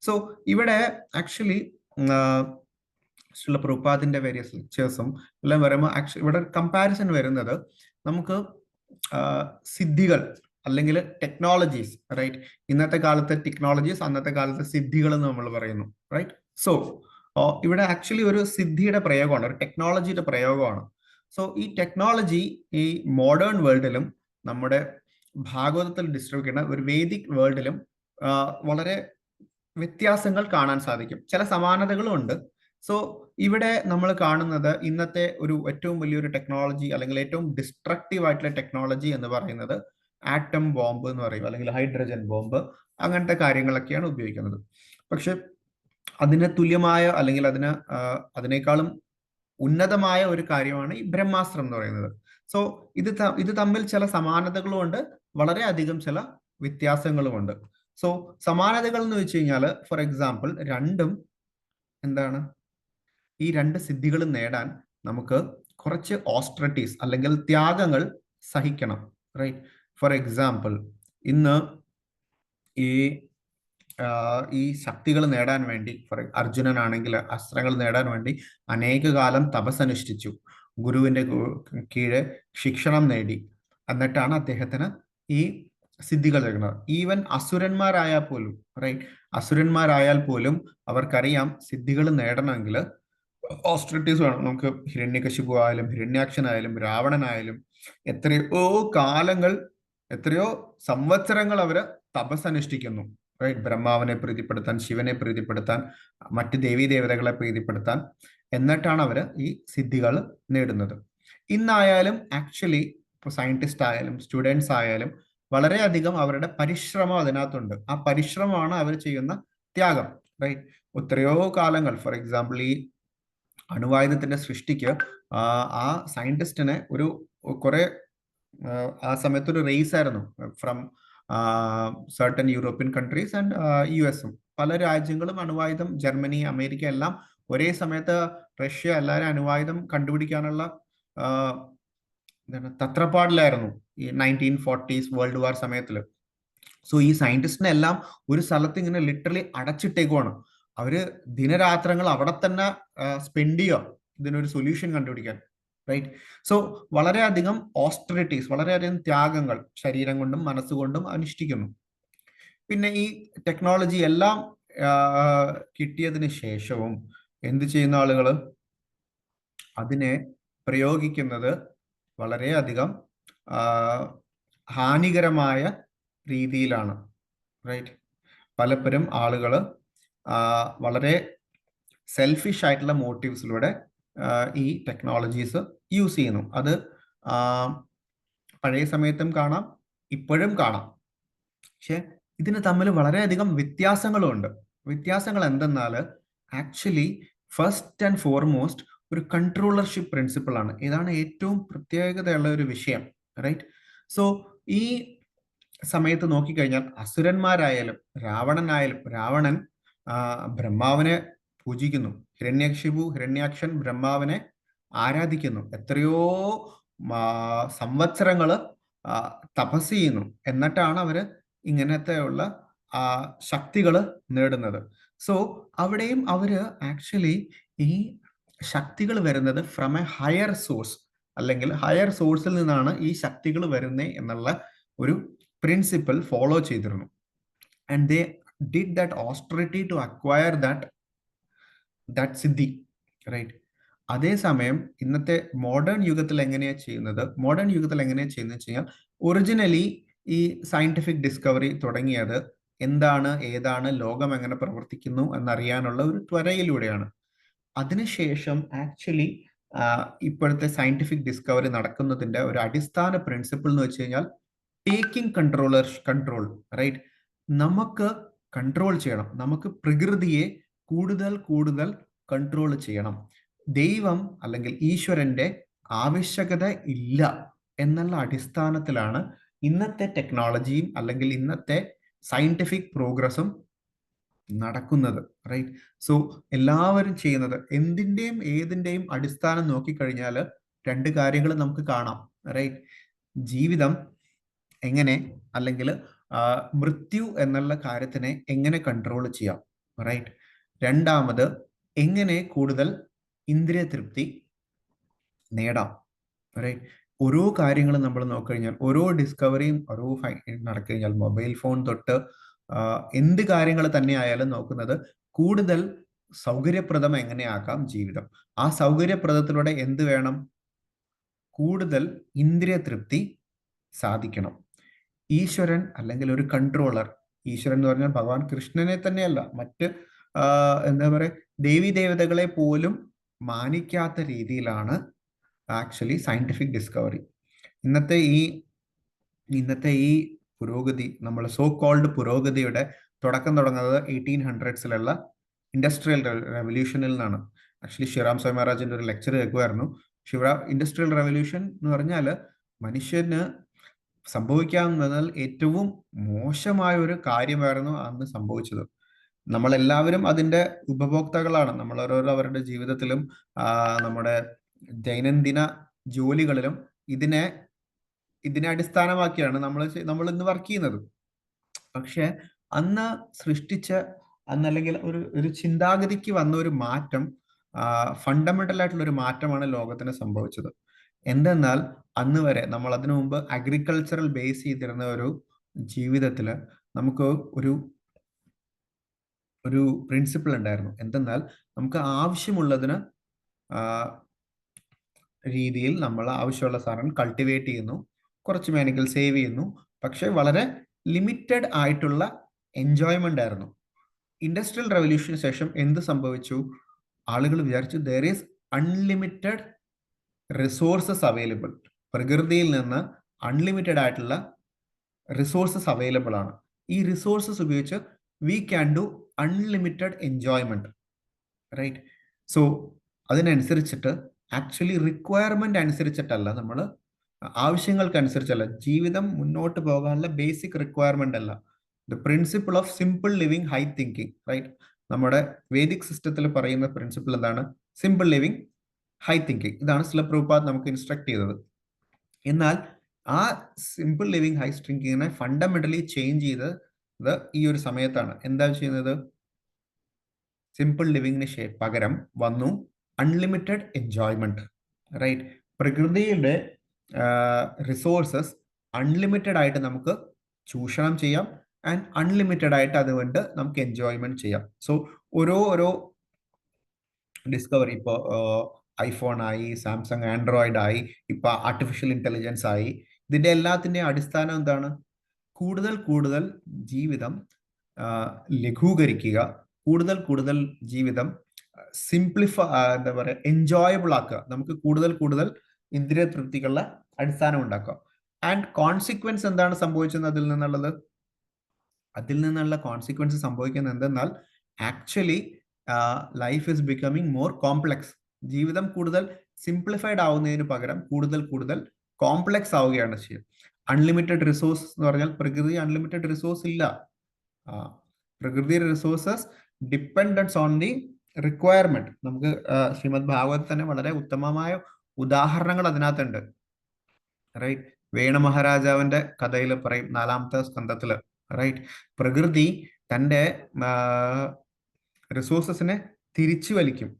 സോ ഇവിടെ ആക്ച്വലി പ്രഭുപാദിന്റെ വേരിയസ് ലെക്ചേഴ്സും എല്ലാം വരുമ്പോൾ ഇവിടെ കമ്പാരിസൺ വരുന്നത് നമുക്ക് സിദ്ധികൾ അല്ലെങ്കിൽ ടെക്നോളജീസ്, റൈറ്റ്, ഇന്നത്തെ കാലത്തെ ടെക്നോളജീസ്, അന്നത്തെ കാലത്തെ സിദ്ധികൾ എന്ന് നമ്മൾ പറയുന്നു. റൈറ്റ്, സോ ഇവിടെ ആക്ച്വലി ഒരു സിദ്ധിയുടെ പ്രയോഗമാണ്, ഒരു ടെക്നോളജിയുടെ പ്രയോഗമാണ്. സോ ഈ ടെക്നോളജി ഈ മോഡേൺ വേൾഡിലും നമ്മുടെ ഭാഗവതത്തിൽ ഡിസ്ക്രൈബ് ചെയ്യുന്ന ഒരു വേദിക് വേൾഡിലും വളരെ വ്യത്യാസങ്ങൾ കാണാൻ സാധിക്കും. ചില സമാനതകളും ഉണ്ട്. സോ ഇവിടെ നമ്മൾ കാണുന്നത് ഇന്നത്തെ ഒരു ഏറ്റവും വലിയൊരു ടെക്നോളജി അല്ലെങ്കിൽ ഏറ്റവും ഡിസ്ട്രക്റ്റീവ് ആയിട്ടുള്ള ടെക്നോളജി എന്ന് പറയുന്നത് ആറ്റം ബോംബ് എന്ന് പറയും, അല്ലെങ്കിൽ ഹൈഡ്രജൻ ബോംബ്, അങ്ങനത്തെ കാര്യങ്ങളൊക്കെയാണ് ഉപയോഗിക്കുന്നത്. പക്ഷെ അതിന് തുല്യമായ അല്ലെങ്കിൽ അതിനേക്കാളും ഉന്നതമായ ഒരു കാര്യമാണ് ഈ ബ്രഹ്മാസ്ത്രം എന്ന് പറയുന്നത്. സോ ഇത് തമ്മിൽ ചില സമാനതകളും ഉണ്ട്, വളരെയധികം ചില വ്യത്യാസങ്ങളുമുണ്ട്. സോ സമാനതകൾ എന്ന് വെച്ച് കഴിഞ്ഞാൽ, ഫോർ എക്സാമ്പിൾ, എന്താണ്, ഈ 2 സിദ്ധികളും നേടാൻ നമുക്ക് കുറച്ച് ഓസ്ട്രറ്റീസ് അല്ലെങ്കിൽ ത്യാഗങ്ങൾ സഹിക്കണം. റൈറ്റ്, ഫോർ എക്സാമ്പിൾ, ഇന്ന് ഈ ശക്തികൾ നേടാൻ വേണ്ടി അർജുനനാണെങ്കിൽ അസ്ത്രങ്ങൾ നേടാൻ വേണ്ടി അനേക കാലം തപസ്സനുഷ്ഠിച്ചു, ഗുരുവിന്റെ കീഴെ ശിക്ഷണം നേടി, എന്നിട്ടാണ് അദ്ദേഹത്തിന് ഈ സിദ്ധികൾ നൽകുന്നത്. ഈവൻ അസുരന്മാരായാൽ പോലും, റൈറ്റ്, അസുരന്മാരായാൽ പോലും അവർക്കറിയാം സിദ്ധികൾ നേടണമെങ്കിൽ ഓസ്ട്രറ്റീസ് വേണം. നമുക്ക് ഹിരണ്യകശിപു ആയാലും ഹിരണ്യാക്ഷനായാലും രാവണനായാലും എത്രയോ കാലങ്ങൾ, എത്രയോ സംവത്സരങ്ങൾ അവര് തപസ്സനുഷ്ഠിക്കുന്നു. റൈറ്റ്? ബ്രഹ്മാവിനെ പ്രീതിപ്പെടുത്താൻ, ശിവനെ പ്രീതിപ്പെടുത്താൻ, മറ്റ് ദേവീദേവതകളെ പ്രീതിപ്പെടുത്താൻ, എന്നിട്ടാണ് അവർ ഈ സിദ്ധികൾ നേടുന്നത്. ഇന്നായാലും ആക്ച്വലി ഇപ്പോൾ സയൻറ്റിസ്റ്റ് ആയാലും സ്റ്റുഡൻസ് ആയാലും വളരെയധികം അവരുടെ പരിശ്രമം അതിനകത്തുണ്ട്. ആ പരിശ്രമമാണ് അവർ ചെയ്യുന്ന ത്യാഗം, റൈറ്റ്? എത്രയോ കാലങ്ങൾ, ഫോർ എക്സാമ്പിൾ ഈ അണുവായുധത്തിന്റെ സൃഷ്ടിക്ക് ആ സയന്റിസ്റ്റിനെ കുറെ ആ സമയത്ത് ഒരു റേസ് ആയിരുന്നു from certain European countries and US. പല രാജ്യങ്ങളും അണുവായുധം, ജർമ്മനി, അമേരിക്ക എല്ലാം ഒരേ സമയത്ത്, റഷ്യ എല്ലാവരും അണുവായുധം കണ്ടുപിടിക്കാനുള്ള തത്രപ്പാടിലായിരുന്നു ഈ 1940s വേൾഡ് വാർ സമയത്തിൽ. സോ ഈ സയന്റിസ്റ്റിനെ എല്ലാം ഒരു സ്ഥലത്ത് ഇങ്ങനെ ലിറ്ററലി അടച്ചിട്ടേക്കുവാണ്. അവര് ദിനരാത്രങ്ങൾ അവിടെ തന്നെ സ്പെൻഡ് ചെയ്യുക ഇതിനൊരു സൊല്യൂഷൻ കണ്ടുപിടിക്കാൻ, റൈറ്റ്? സോ വളരെയധികം ഓസ്റ്ററിറ്റീസ്, വളരെയധികം ത്യാഗങ്ങൾ ശരീരം കൊണ്ടും മനസ്സുകൊണ്ടും അനുഷ്ഠിക്കുന്നു. പിന്നെ ഈ ടെക്നോളജി എല്ലാം കിട്ടിയതിന് ശേഷവും എന്ത് ചെയ്യുന്ന ആളുകൾ അതിനെ പ്രയോഗിക്കുന്നത് വളരെയധികം ഹാനികരമായ രീതിയിലാണ്, റൈറ്റ്? പലപ്പോഴും ആളുകൾ വളരെ സെൽഫിഷ് ആയിട്ടുള്ള മോട്ടീവ്സിലൂടെ ഈ ടെക്നോളജീസ് യൂസ് ചെയ്യുന്നു. അത് പഴയ സമയത്തും കാണാം, ഇപ്പോഴും കാണാം. പക്ഷെ ഇതിന് തമ്മിൽ വളരെയധികം വ്യത്യാസങ്ങളുണ്ട്. വ്യത്യാസങ്ങൾ എന്തെന്നാൽ ആക്ച്വലി ഫസ്റ്റ് ആൻഡ് ഫോർമോസ്റ്റ് ഒരു കൺട്രോളർഷിപ്പ് പ്രിൻസിപ്പിൾ ആണ്. ഇതാണ് ഏറ്റവും പ്രത്യേകതയുള്ള ഒരു വിഷയം, റൈറ്റ്? സോ ഈ സമയത്ത് നോക്കിക്കഴിഞ്ഞാൽ അസുരന്മാരായാലും രാവണനായാലും, രാവണൻ ബ്രഹ്മാവിനെ പൂജിക്കുന്നു, ഹിരണ്യാക്ഷൻ ബ്രഹ്മാവിനെ ആരാധിക്കുന്നു, എത്രയോ സംവത്സരങ്ങൾ തപസ് ചെയ്യുന്നു, എന്നിട്ടാണ് അവര് ഇങ്ങനത്തെയുള്ള ശക്തികൾ നേടുന്നത്. സോ അവിടെയും അവര് ആക്ച്വലി ഈ ശക്തികൾ വരുന്നത് ഫ്രം എ ഹയർ സോഴ്സ്, അല്ലെങ്കിൽ ഹയർ സോഴ്സിൽ നിന്നാണ് ഈ ശക്തികൾ വരുന്നത് എന്നുള്ള ഒരു പ്രിൻസിപ്പിൾ ഫോളോ ചെയ്തിരുന്നു. And they did that austerity to acquire that siddhi, right? അതേസമയം ഇന്നത്തെ മോഡേൺ യുഗത്തിൽ എങ്ങനെയാ ചെയ്യുന്നത് വെച്ച് കഴിഞ്ഞാൽ ഒറിജിനലി ഈ സയന്റിഫിക് ഡിസ്കവറി തുടങ്ങിയത് ഏതാണ് ലോകം എങ്ങനെ പ്രവർത്തിക്കുന്നു എന്നറിയാനുള്ള ഒരു ത്വരയിലൂടെയാണ്. അതിനുശേഷം ആക്ച്വലി ഇപ്പോഴത്തെ സയന്റിഫിക് ഡിസ്കവറി നടക്കുന്നതിന്റെ ഒരു അടിസ്ഥാന പ്രിൻസിപ്പിൾ എന്ന് വെച്ച് കഴിഞ്ഞാൽ ടേക്കിംഗ് കൺട്രോൾ, റൈറ്റ്? നമുക്ക് കൺട്രോൾ ചെയ്യണം, നമുക്ക് പ്രകൃതിയെ കൂടുതൽ കൺട്രോൾ ചെയ്യണം. ദൈവം അല്ലെങ്കിൽ ഈശ്വരന്റെ ആവശ്യകത ഇല്ല എന്നുള്ള അടിസ്ഥാനത്തിലാണ് ഇന്നത്തെ ടെക്നോളജിയും അല്ലെങ്കിൽ ഇന്നത്തെ സയന്റിഫിക് പ്രോഗ്രസും നടക്കുന്നത്, റൈറ്റ്? സോ എല്ലാവരും ചെയ്യുന്നത് ഏതിന്റെയും അടിസ്ഥാനം നോക്കിക്കഴിഞ്ഞാൽ രണ്ട് കാര്യങ്ങൾ നമുക്ക് കാണാം, റൈറ്റ്? ജീവിതം എങ്ങനെ, അല്ലെങ്കിൽ മൃത്യു എന്നുള്ള കാര്യത്തിനെ എങ്ങനെ കൺട്രോൾ ചെയ്യാം, റൈറ്റ്? രണ്ടാമത് എങ്ങനെ കൂടുതൽ ഇന്ദ്രിയ തൃപ്തി നേടാം, റൈറ്റ്? ഓരോ കാര്യങ്ങളും നമ്മൾ നോക്കിക്കഴിഞ്ഞാൽ, ഓരോ ഡിസ്കവറിയും നടക്കഴിഞ്ഞാൽ, മൊബൈൽ ഫോൺ തൊട്ട് എന്ത് കാര്യങ്ങൾ തന്നെ ആയാലും നോക്കുന്നത് കൂടുതൽ സൗകര്യപ്രദം എങ്ങനെയാക്കാം ജീവിതം. ആ സൗകര്യപ്രദത്തിലൂടെ എന്ത് വേണം? കൂടുതൽ ഇന്ദ്രിയ തൃപ്തി സാധിക്കണം. ഈശ്വരൻ അല്ലെങ്കിൽ ഒരു കൺട്രോളർ, ഈശ്വരൻ എന്ന് പറഞ്ഞാൽ ഭഗവാൻ കൃഷ്ണനെ തന്നെയല്ല, മറ്റ് എന്താ പറയുക, ദേവീദേവതകളെ പോലും മാനിക്കാത്ത രീതിയിലാണ് ആക്ച്വലി സയന്റിഫിക് ഡിസ്കവറി. ഇന്നത്തെ ഈ പുരോഗതി, നമ്മൾ സോ കോൾഡ് പുരോഗതിയുടെ തുടക്കം തുടങ്ങുന്നത് 1800s ഇൻഡസ്ട്രിയൽ റെവല്യൂഷനിൽ നിന്നാണ്. ആക്ച്വലി ശിവറാം സ്വാമി മഹാരാജിന്റെ ഒരു ലെക്ചർ കേൾക്കുമായിരുന്നു. ഇൻഡസ്ട്രിയൽ റെവല്യൂഷൻ എന്ന് പറഞ്ഞാൽ മനുഷ്യന് സംഭവിക്കാവുന്നതിൽ ഏറ്റവും മോശമായ ഒരു കാര്യമായിരുന്നു അന്ന് സംഭവിച്ചത്. നമ്മളെല്ലാവരും അതിന്റെ ഉപഭോക്താക്കളാണ്. നമ്മൾ അവരുടെ ജീവിതത്തിലും നമ്മുടെ ദൈനംദിന ജോലികളിലും ഇതിനെ അടിസ്ഥാനമാക്കിയാണ് നമ്മൾ ഇന്ന് വർക്ക് ചെയ്യുന്നത്. പക്ഷെ അന്ന് അല്ലെങ്കിൽ ഒരു ചിന്താഗതിക്ക് വന്ന ഒരു മാറ്റം, ഫണ്ടമെന്റൽ ആയിട്ടുള്ള ഒരു മാറ്റമാണ് ലോകത്തിന് സംഭവിച്ചത്. എന്തെന്നാൽ അന്ന് വരെ നമ്മൾ അതിനു മുമ്പ് അഗ്രികൾച്ചറൽ ബേസ് ചെയ്തിരുന്ന ഒരു ജീവിതത്തില് നമുക്ക് ഒരു പ്രിൻസിപ്പിൾ ഉണ്ടായിരുന്നു. എന്തെന്നാൽ നമുക്ക് ആവശ്യമുള്ളതിന് രീതിയിൽ നമ്മൾ ആവശ്യമുള്ള സാധനം കൾട്ടിവേറ്റ് ചെയ്യുന്നു, കുറച്ച് മേനിക്കൽ സേവ് ചെയ്യുന്നു, പക്ഷെ വളരെ ലിമിറ്റഡ് ആയിട്ടുള്ള എൻജോയ്മെന്റ് ആയിരുന്നു. ഇൻഡസ്ട്രിയൽ റവല്യൂഷന് ശേഷം എന്ത് സംഭവിച്ചു? ആളുകൾ വിചാരിച്ചു there is unlimited resources available. പ്രകൃതിയിൽ നിന്ന് അൺലിമിറ്റഡ് ആയിട്ടുള്ള റിസോഴ്സസ് അവൈലബിൾ ആണ്. ഈ റിസോഴ്സസ് ഉപയോഗിച്ച് we can do unlimited enjoyment, right? So അതിനനുസരിച്ചിട്ട് ആക്ച്വലി റിക്വയർമെന്റ് അനുസരിച്ചിട്ടല്ല, നമ്മൾ ആവശ്യങ്ങൾക്കനുസരിച്ചല്ല, ജീവിതം മുന്നോട്ട് പോകാനുള്ള ബേസിക് റിക്വയർമെന്റ് അല്ല. The principle of simple living high thinking, right? നമ്മുടെ വേദിക് സിസ്റ്റത്തിൽ പറയുന്ന പ്രിൻസിപ്പിൾ എന്താണ്? Simple living high thinking. ഇതാണ് ശ്രീല പ്രഭുപാദ് നമുക്ക് ഇൻസ്ട്രക്ട് ചെയ്തത്. എന്നാൽ ആ സിമ്പിൾ ലിവിങ് ഹൈ തിങ്കിങ്ങിനെ ഫണ്ടമെന്റലി ചേഞ്ച് ചെയ്തത് ഈ ഒരു സമയത്താണ്. എന്താ ചെയ്യുന്നത്? സിമ്പിൾ ലിവിങ്ങിന് പകരം വന്നു അൺലിമിറ്റഡ് എൻജോയ്മെന്റ്, റൈറ്റ്? പ്രകൃതിയുടെ റിസോഴ്സസ് അൺലിമിറ്റഡ് ആയിട്ട് നമുക്ക് ചൂഷണം ചെയ്യാം ആൻഡ് അൺലിമിറ്റഡ് ആയിട്ട് അതുകൊണ്ട് നമുക്ക് എൻജോയ്മെന്റ് ചെയ്യാം. സോ ഓരോ ഡിസ്കവറി, ഇപ്പോൾ ഐഫോൺ ആയി, സാംസങ് ആൻഡ്രോയിഡ് ആയി, ഇപ്പൊ ആർട്ടിഫിഷ്യൽ ഇന്റലിജൻസ് ആയി, ഇതിന്റെ എല്ലാത്തിന്റെ അടിസ്ഥാനം എന്താണ്? കൂടുതൽ ജീവിതം ലഘൂകരിക്കുക, കൂടുതൽ ജീവിതം എന്താ പറയുക, എൻജോയബിൾ ആക്കുക, നമുക്ക് കൂടുതൽ ഇന്ദ്രിയ തൃപ്തികളുടെ അടിസ്ഥാനം ഉണ്ടാക്കുക. ആൻഡ് കോൺസിക്വൻസ് എന്താണ് സംഭവിച്ചത് അതിൽ നിന്നുള്ള കോൺസിക്വൻസ് സംഭവിക്കുന്നത് എന്തെന്നാൽ actually life is becoming more complex. ജീവിതം കൂടുതൽ സിംപ്ലിഫൈഡ് ആവുന്നതിന് പകരം കൂടുതൽ കോംപ്ലക്സ് ആവുകയാണ് ചെയ്യുക. അൺലിമിറ്റഡ് റിസോഴ്സ് എന്ന് പറഞ്ഞാൽ പ്രകൃതി അൺലിമിറ്റഡ് റിസോഴ്സ് ഇല്ല. പ്രകൃതി resources dependence on the requirement. നമുക്ക് ശ്രീമദ് ഭാഗവത് തന്നെ വളരെ ഉത്തമമായ ഉദാഹരണങ്ങൾ അതിനകത്തുണ്ട്, റൈറ്റ്? വേണു മഹാരാജാവിന്റെ കഥയിൽ പറയും, 4ാമത്തെ സ്കന്ധത്തില്, റൈറ്റ്? പ്രകൃതി തന്റെ റിസോഴ്സസിനെ തിരിച്ചു വലിക്കും.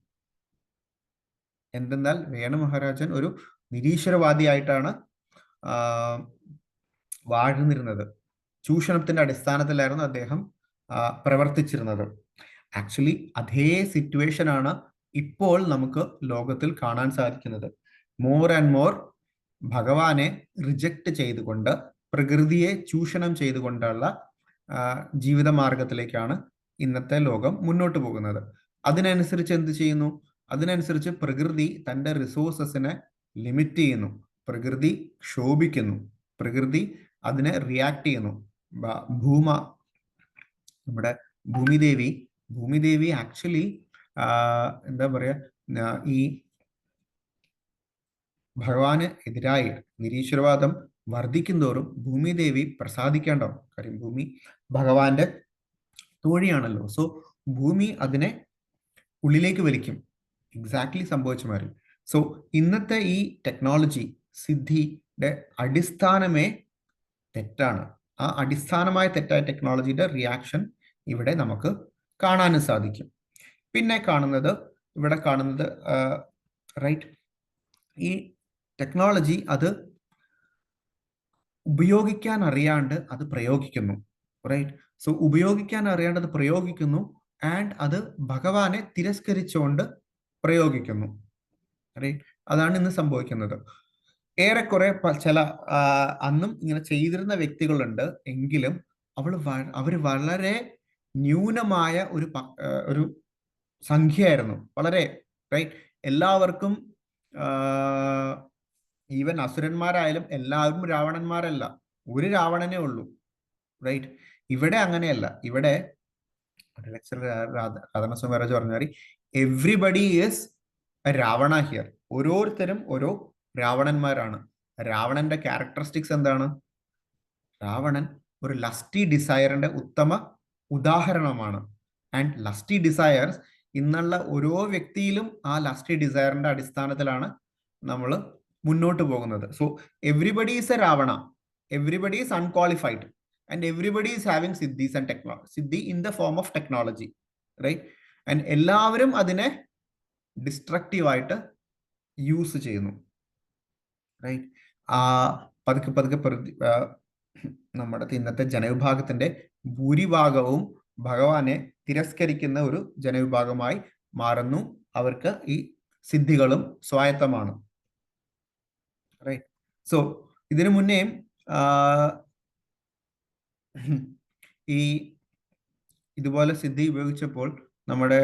എന്തെന്നാൽ വേണു മഹാരാജൻ ഒരു നിരീശ്വരവാദിയായിട്ടാണ് വാഴ്ന്നിരുന്നത്. ചൂഷണത്തിന്റെ അടിസ്ഥാനത്തിലായിരുന്നു അദ്ദേഹം പ്രവർത്തിച്ചിരുന്നത്. ആക്ച്വലി അതേ സിറ്റുവേഷൻ ആണ് ഇപ്പോൾ നമുക്ക് ലോകത്തിൽ കാണാൻ സാധിക്കുന്നത്. മോർ ആൻഡ് മോർ ഭഗവാനെ റിജക്റ്റ് ചെയ്തുകൊണ്ട്, പ്രകൃതിയെ ചൂഷണം ചെയ്തുകൊണ്ടുള്ള ജീവിത മാർഗത്തിലേക്കാണ് ഇന്നത്തെ ലോകം മുന്നോട്ട് പോകുന്നത്. അതിനനുസരിച്ച് എന്ത് ചെയ്യുന്നു? അതിനനുസരിച്ച് പ്രകൃതി തൻ്റെ റിസോഴ്സസിനെ ലിമിറ്റ് ചെയ്യുന്നു, പ്രകൃതി ക്ഷോഭിക്കുന്നു, പ്രകൃതി അതിനെ റിയാക്ട് ചെയ്യുന്നു. നമ്മുടെ ഭൂമിദേവി ആക്ച്വലി എന്താ പറയാ, ഈ ഭഗവാന് എതിരായി നിരീശ്വരവാദം വർദ്ധിക്കുന്തോറും ഭൂമിദേവി പ്രസാദിക്കേണ്ടാവും. കാര്യം ഭൂമി ഭഗവാന്റെ തോഴിയാണല്ലോ. സോ ഭൂമി അതിനെ ഉള്ളിലേക്ക് വലിക്കും. എക്സാക്ട്ലി സംഭവിച്ചു മാറി. സോ ഇന്നത്തെ ഈ ടെക്നോളജി സിദ്ധിയുടെ അടിസ്ഥാനമേ തെറ്റാണ്. ആ അടിസ്ഥാനമായ തെറ്റായ ടെക്നോളജിയുടെ റിയാക്ഷൻ ഇവിടെ നമുക്ക് കാണാനും സാധിക്കും. പിന്നെ ഇവിടെ കാണുന്നത് റൈറ്റ്, ഈ ടെക്നോളജി അത് ഉപയോഗിക്കാൻ അറിയാണ്ട് അത് പ്രയോഗിക്കുന്നു, റൈറ്റ്? സോ ഉപയോഗിക്കാൻ അറിയാണ്ട് അത് പ്രയോഗിക്കുന്നു ആൻഡ് അത് ഭഗവാനെ തിരസ്കരിച്ചുകൊണ്ട് പ്രയോഗിക്കുന്നു, റൈറ്റ്? അതാണ് ഇന്ന് സംഭവിക്കുന്നത്. ഏറെക്കുറെ ചില അന്നും ഇങ്ങനെ ചെയ്തിരുന്ന വ്യക്തികളുണ്ട്, എങ്കിലും അവർ വളരെ ന്യൂനമായ ഒരു സംഖ്യയായിരുന്നു, വളരെ, റൈറ്റ്? എല്ലാവർക്കും ഈവൻ അസുരന്മാരായാലും എല്ലാവരും രാവണന്മാരല്ല, ഒരു രാവണനേ ഉള്ളൂ, റൈറ്റ്? ഇവിടെ അങ്ങനെയല്ല. ഇവിടെ രാധാസ്വാമി മഹാരാജ് പറഞ്ഞാൽ everybody is a Ravana here. ഓരോരുത്തരും ഓരോ രാവണന്മാരാണ്. രാവണന്റെ ക്യാരക്ടറിസ്റ്റിക്സ് എന്താണ്? രാവണൻ ഒരു ലസ്റ്റി ഡിസയറിന്റെ ഉത്തമ ഉദാഹരണമാണ്. ആൻഡ് ലസ്റ്റി ഡിസയർസ് ഇന്നുള്ള ഓരോ വ്യക്തിയിലും ആ ലസ്റ്റി ഡിസയറിന്റെ അടിസ്ഥാനത്തിലാണ് നമ്മൾ മുന്നോട്ട് പോകുന്നത്. So everybody is a Ravana, everybody is unqualified and everybody is having siddhis and technology, siddhi in the form of technology, right? And എല്ലാവരും അതിനെ ഡിസ്ട്രക്റ്റീവായിട്ട് യൂസ് ചെയ്യുന്നു, റൈറ്റ്? പതുക്കെ നമ്മുടെ ഇന്നത്തെ ജനവിഭാഗത്തിന്റെ ഭൂരിഭാഗവും ഭഗവാനെ തിരസ്കരിക്കുന്ന ഒരു ജനവിഭാഗമായി മാറുന്നു. അവർക്ക് ഈ സിദ്ധികളും സ്വായത്തമാണ്, റൈറ്റ്? സോ ഇതിനു മുന്നേയും ഈ ഇതുപോലെ സിദ്ധി ഉപയോഗിച്ചപ്പോൾ നമ്മുടെ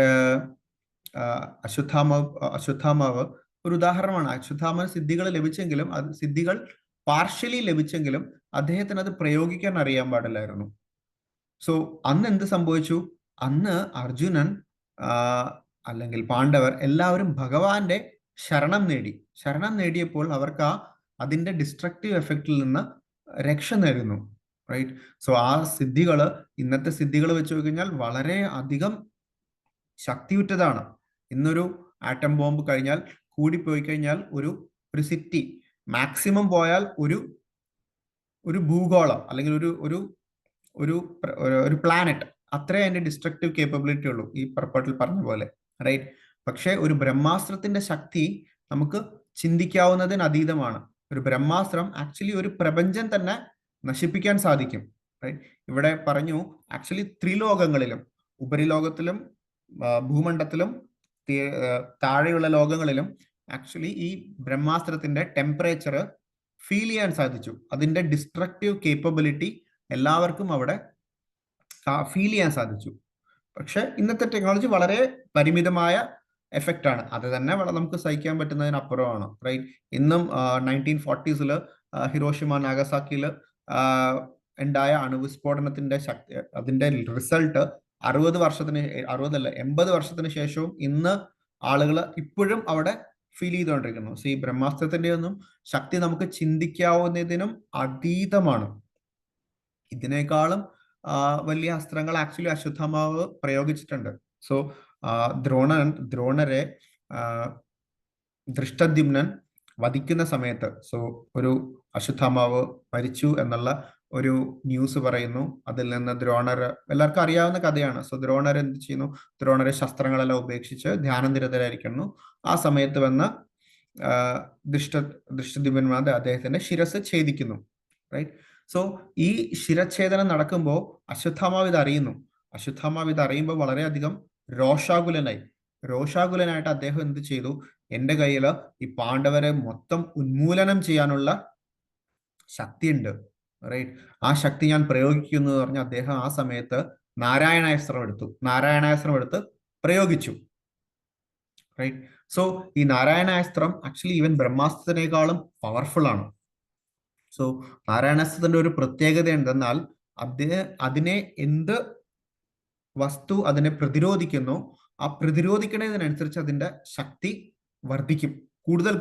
അശ്വത്ഥാമാവ് ഒരു ഉദാഹരണമാണ്. അശ്വത്ഥാമാവ് സിദ്ധികൾ ലഭിച്ചെങ്കിലും അത് സിദ്ധികൾ പാർഷ്യലി ലഭിച്ചെങ്കിലും അദ്ദേഹത്തിന് അത് പ്രയോഗിക്കാൻ അറിയാൻ പാടില്ലായിരുന്നു. സോ അന്ന് എന്ത് സംഭവിച്ചു? അന്ന് അർജുനൻ അല്ലെങ്കിൽ പാണ്ഡവർ എല്ലാവരും ഭഗവാന്റെ ശരണം നേടിയപ്പോൾ അവർക്ക് അതിന്റെ ഡിസ്ട്രക്റ്റീവ് എഫക്റ്റിൽ നിന്ന് രക്ഷ നേടുന്നു. റൈറ്റ്. സോ ആ സിദ്ധികള് ഇന്നത്തെ സിദ്ധികൾ വെച്ച് നോക്കിക്കഴിഞ്ഞാൽ വളരെ അധികം ശക്തിയുറ്റതാണ്. ഇന്നൊരു ആറ്റം ബോംബ് കഴിഞ്ഞാൽ കൂടിപ്പോയി കഴിഞ്ഞാൽ ഒരു സിറ്റി മാക്സിമം പോയാൽ ഒരു ഭൂഗോളം അല്ലെങ്കിൽ ഒരു പ്ലാനറ്റ് അത്രേ അതിന്റെ ഡിസ്ട്രക്റ്റീവ് കേപ്പബിലിറ്റി ഉള്ളൂ, ഈ പർപ്പട്ടിൽ പറഞ്ഞ പോലെ. റൈറ്റ്. പക്ഷെ ഒരു ബ്രഹ്മാസ്ത്രത്തിന്റെ ശക്തി നമുക്ക് ചിന്തിക്കാവുന്നതിന് അതീതമാണ്. ഒരു ബ്രഹ്മാസ്ത്രം ആക്ച്വലി ഒരു പ്രപഞ്ചം തന്നെ നശിപ്പിക്കാൻ സാധിക്കും. റൈറ്റ്. ഇവിടെ പറഞ്ഞു ആക്ച്വലി ത്രിലോകങ്ങളിലും, ഉപരിലോകത്തിലും ഭൂമണ്ഡലത്തിലും താഴെയുള്ള ലോകങ്ങളിലും ആക്ച്വലി ഈ ബ്രഹ്മാസ്ത്രത്തിന്റെ ടെമ്പറേച്ചർ ഫീൽ ചെയ്യാൻ സാധിച്ചു. അതിന്റെ ഡിസ്ട്രക്റ്റീവ് കേപ്പബിലിറ്റി എല്ലാവർക്കും അവിടെ ഫീൽ ചെയ്യാൻ സാധിച്ചു. പക്ഷെ ഇന്നത്തെ ടെക്നോളജി വളരെ പരിമിതമായ എഫക്റ്റ് ആണ്. അത് തന്നെ നമുക്ക് സഹിക്കാൻ പറ്റുന്നതിനപ്പുറമാണ്. റൈറ്റ്. ഇന്നും 1940s ഹിരോഷിമ നാഗസാക്കിയിൽ ഉണ്ടായ അണുവിസ്ഫോടനത്തിന്റെ ശക്തി, അതിന്റെ റിസൾട്ട് 80 വർഷത്തിന് ശേഷവും ഇന്ന് ആളുകൾ ഇപ്പോഴും അവിടെ ഫീൽ ചെയ്തുകൊണ്ടിരിക്കുന്നു. സോ ഈ ബ്രഹ്മാസ്ത്രത്തിന്റെ ഒന്നും ശക്തി നമുക്ക് ചിന്തിക്കാവുന്നതിനും അതീതമാണ്. ഇതിനേക്കാളും വലിയ അസ്ത്രങ്ങൾ ആക്ച്വലി അശ്വത്ഥാമാവ് പ്രയോഗിച്ചിട്ടുണ്ട്. സോ ദ്രോണരെ ദൃഷ്ടദ്യുമ്നൻ വധിക്കുന്ന സമയത്ത്, സോ ഒരു അശ്വത്ഥാമാവ് മരിച്ചു എന്നുള്ള ഒരു ന്യൂസ് പറയുന്നു. അതിൽ നിന്ന് ദ്രോണർ, എല്ലാവർക്കും അറിയാവുന്ന കഥയാണ്. സോ ദ്രോണർ എന്ത് ചെയ്യുന്നു? ദ്രോണരെ ശസ്ത്രങ്ങളെല്ലാം ഉപേക്ഷിച്ച് ധ്യാനനിരതരായിരിക്കുന്നു. ആ സമയത്ത് വന്ന ദൃഷ്ടദ്യുമ്നൻ അദ്ദേഹത്തിന്റെ ശിരസ് ഛേദിക്കുന്നു. റൈറ്റ്. സോ ഈ ശിരച്ഛേദനം നടക്കുമ്പോൾ അശ്വത്ഥാമാവ് ഇത് അറിയുന്നു. അശ്വത്ഥാമാവ് ഇത് അറിയുമ്പോൾ വളരെയധികം രോഷാകുലനായിട്ട് അദ്ദേഹം എന്ത് ചെയ്തു? എന്റെ കയ്യിൽ ഈ പാണ്ഡവരെ മൊത്തം ഉന്മൂലനം ചെയ്യാനുള്ള ശക്തിയുണ്ട്. റൈറ്റ്. ആ ശക്തി ഞാൻ പ്രയോഗിക്കുന്നു എന്ന് പറഞ്ഞ് അദ്ദേഹം ആ സമയത്ത് നാരായണാസ്ത്രം എടുത്ത് പ്രയോഗിച്ചു. റൈറ്റ്. സോ ഈ നാരായണാസ്ത്രം ആക്ച്വലി ഈവൻ ബ്രഹ്മാസ്ത്രത്തിനേക്കാളും പവർഫുൾ ആണ്. സോ നാരായണാസ്ത്രത്തിന്റെ ഒരു പ്രത്യേകത എന്തെന്നാൽ അതിനെ എന്ത് വസ്തു അതിനെ പ്രതിരോധിക്കുന്നു, ആ പ്രതിരോധിക്കുന്നതിനനുസരിച്ച് അതിന്റെ ശക്തി വർദ്ധിക്കും കൂടുതൽ.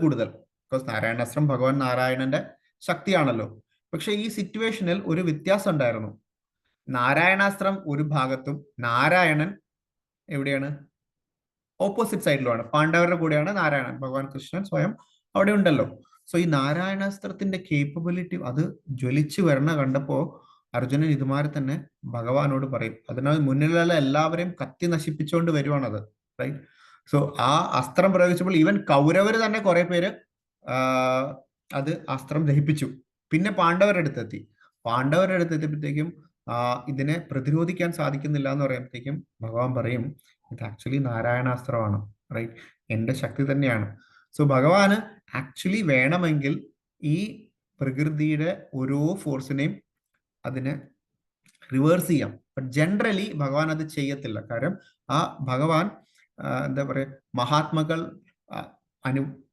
ബിക്കോസ് നാരായണാസ്ത്രം ഭഗവാൻ നാരായണന്റെ ശക്തിയാണല്ലോ. പക്ഷെ ഈ സിറ്റുവേഷനിൽ ഒരു വ്യത്യാസം ഉണ്ടായിരുന്നു. നാരായണാസ്ത്രം ഒരു ഭാഗത്തും നാരായണൻ എവിടെയാണ്? ഓപ്പോസിറ്റ് സൈഡിലുമാണ്. പാണ്ഡവരുടെ കൂടെയാണ് നാരായണൻ. ഭഗവാൻ കൃഷ്ണൻ സ്വയം അവിടെ ഉണ്ടല്ലോ. സോ ഈ നാരായണാസ്ത്രത്തിന്റെ കേപ്പബിലിറ്റി അത് ജ്വലിച്ചു വരണ കണ്ടപ്പോ അർജുനൻ ഇതുമാതിരി തന്നെ ഭഗവാനോട് പറയും. അതിനാൽ മുന്നിലുള്ള എല്ലാവരെയും കത്തി നശിപ്പിച്ചുകൊണ്ട് വരുവാണത്. റൈറ്റ്. സോ ആ അസ്ത്രം പ്രയോഗിച്ചപ്പോൾ ഈവൻ കൗരവര് തന്നെ കുറെ പേര് അത് അസ്ത്രം ദഹിപ്പിച്ചു. പിന്നെ പാണ്ഡവരുടെ അടുത്തെത്തിയപ്പോഴത്തേക്കും ഇതിനെ പ്രതിരോധിക്കാൻ സാധിക്കുന്നില്ല എന്ന് പറയുമ്പോഴത്തേക്കും ഭഗവാൻ പറയും, ഇത് ആക്ച്വലി നാരായണാസ്ത്രമാണ്. റൈറ്റ്. എന്റെ ശക്തി തന്നെയാണ്. സോ ഭഗവാന് ആക്ച്വലി വേണമെങ്കിൽ ഈ പ്രകൃതിയുടെ ഓരോ ഫോഴ്സിനെയും അതിനെ റിവേഴ്സ് ചെയ്യാം. ബട്ട് ജനറലി ഭഗവാൻ അത് ചെയ്യത്തില്ല. കാരണം ആ ഭഗവാൻ എന്താ പറയുക, മഹാത്മകൾ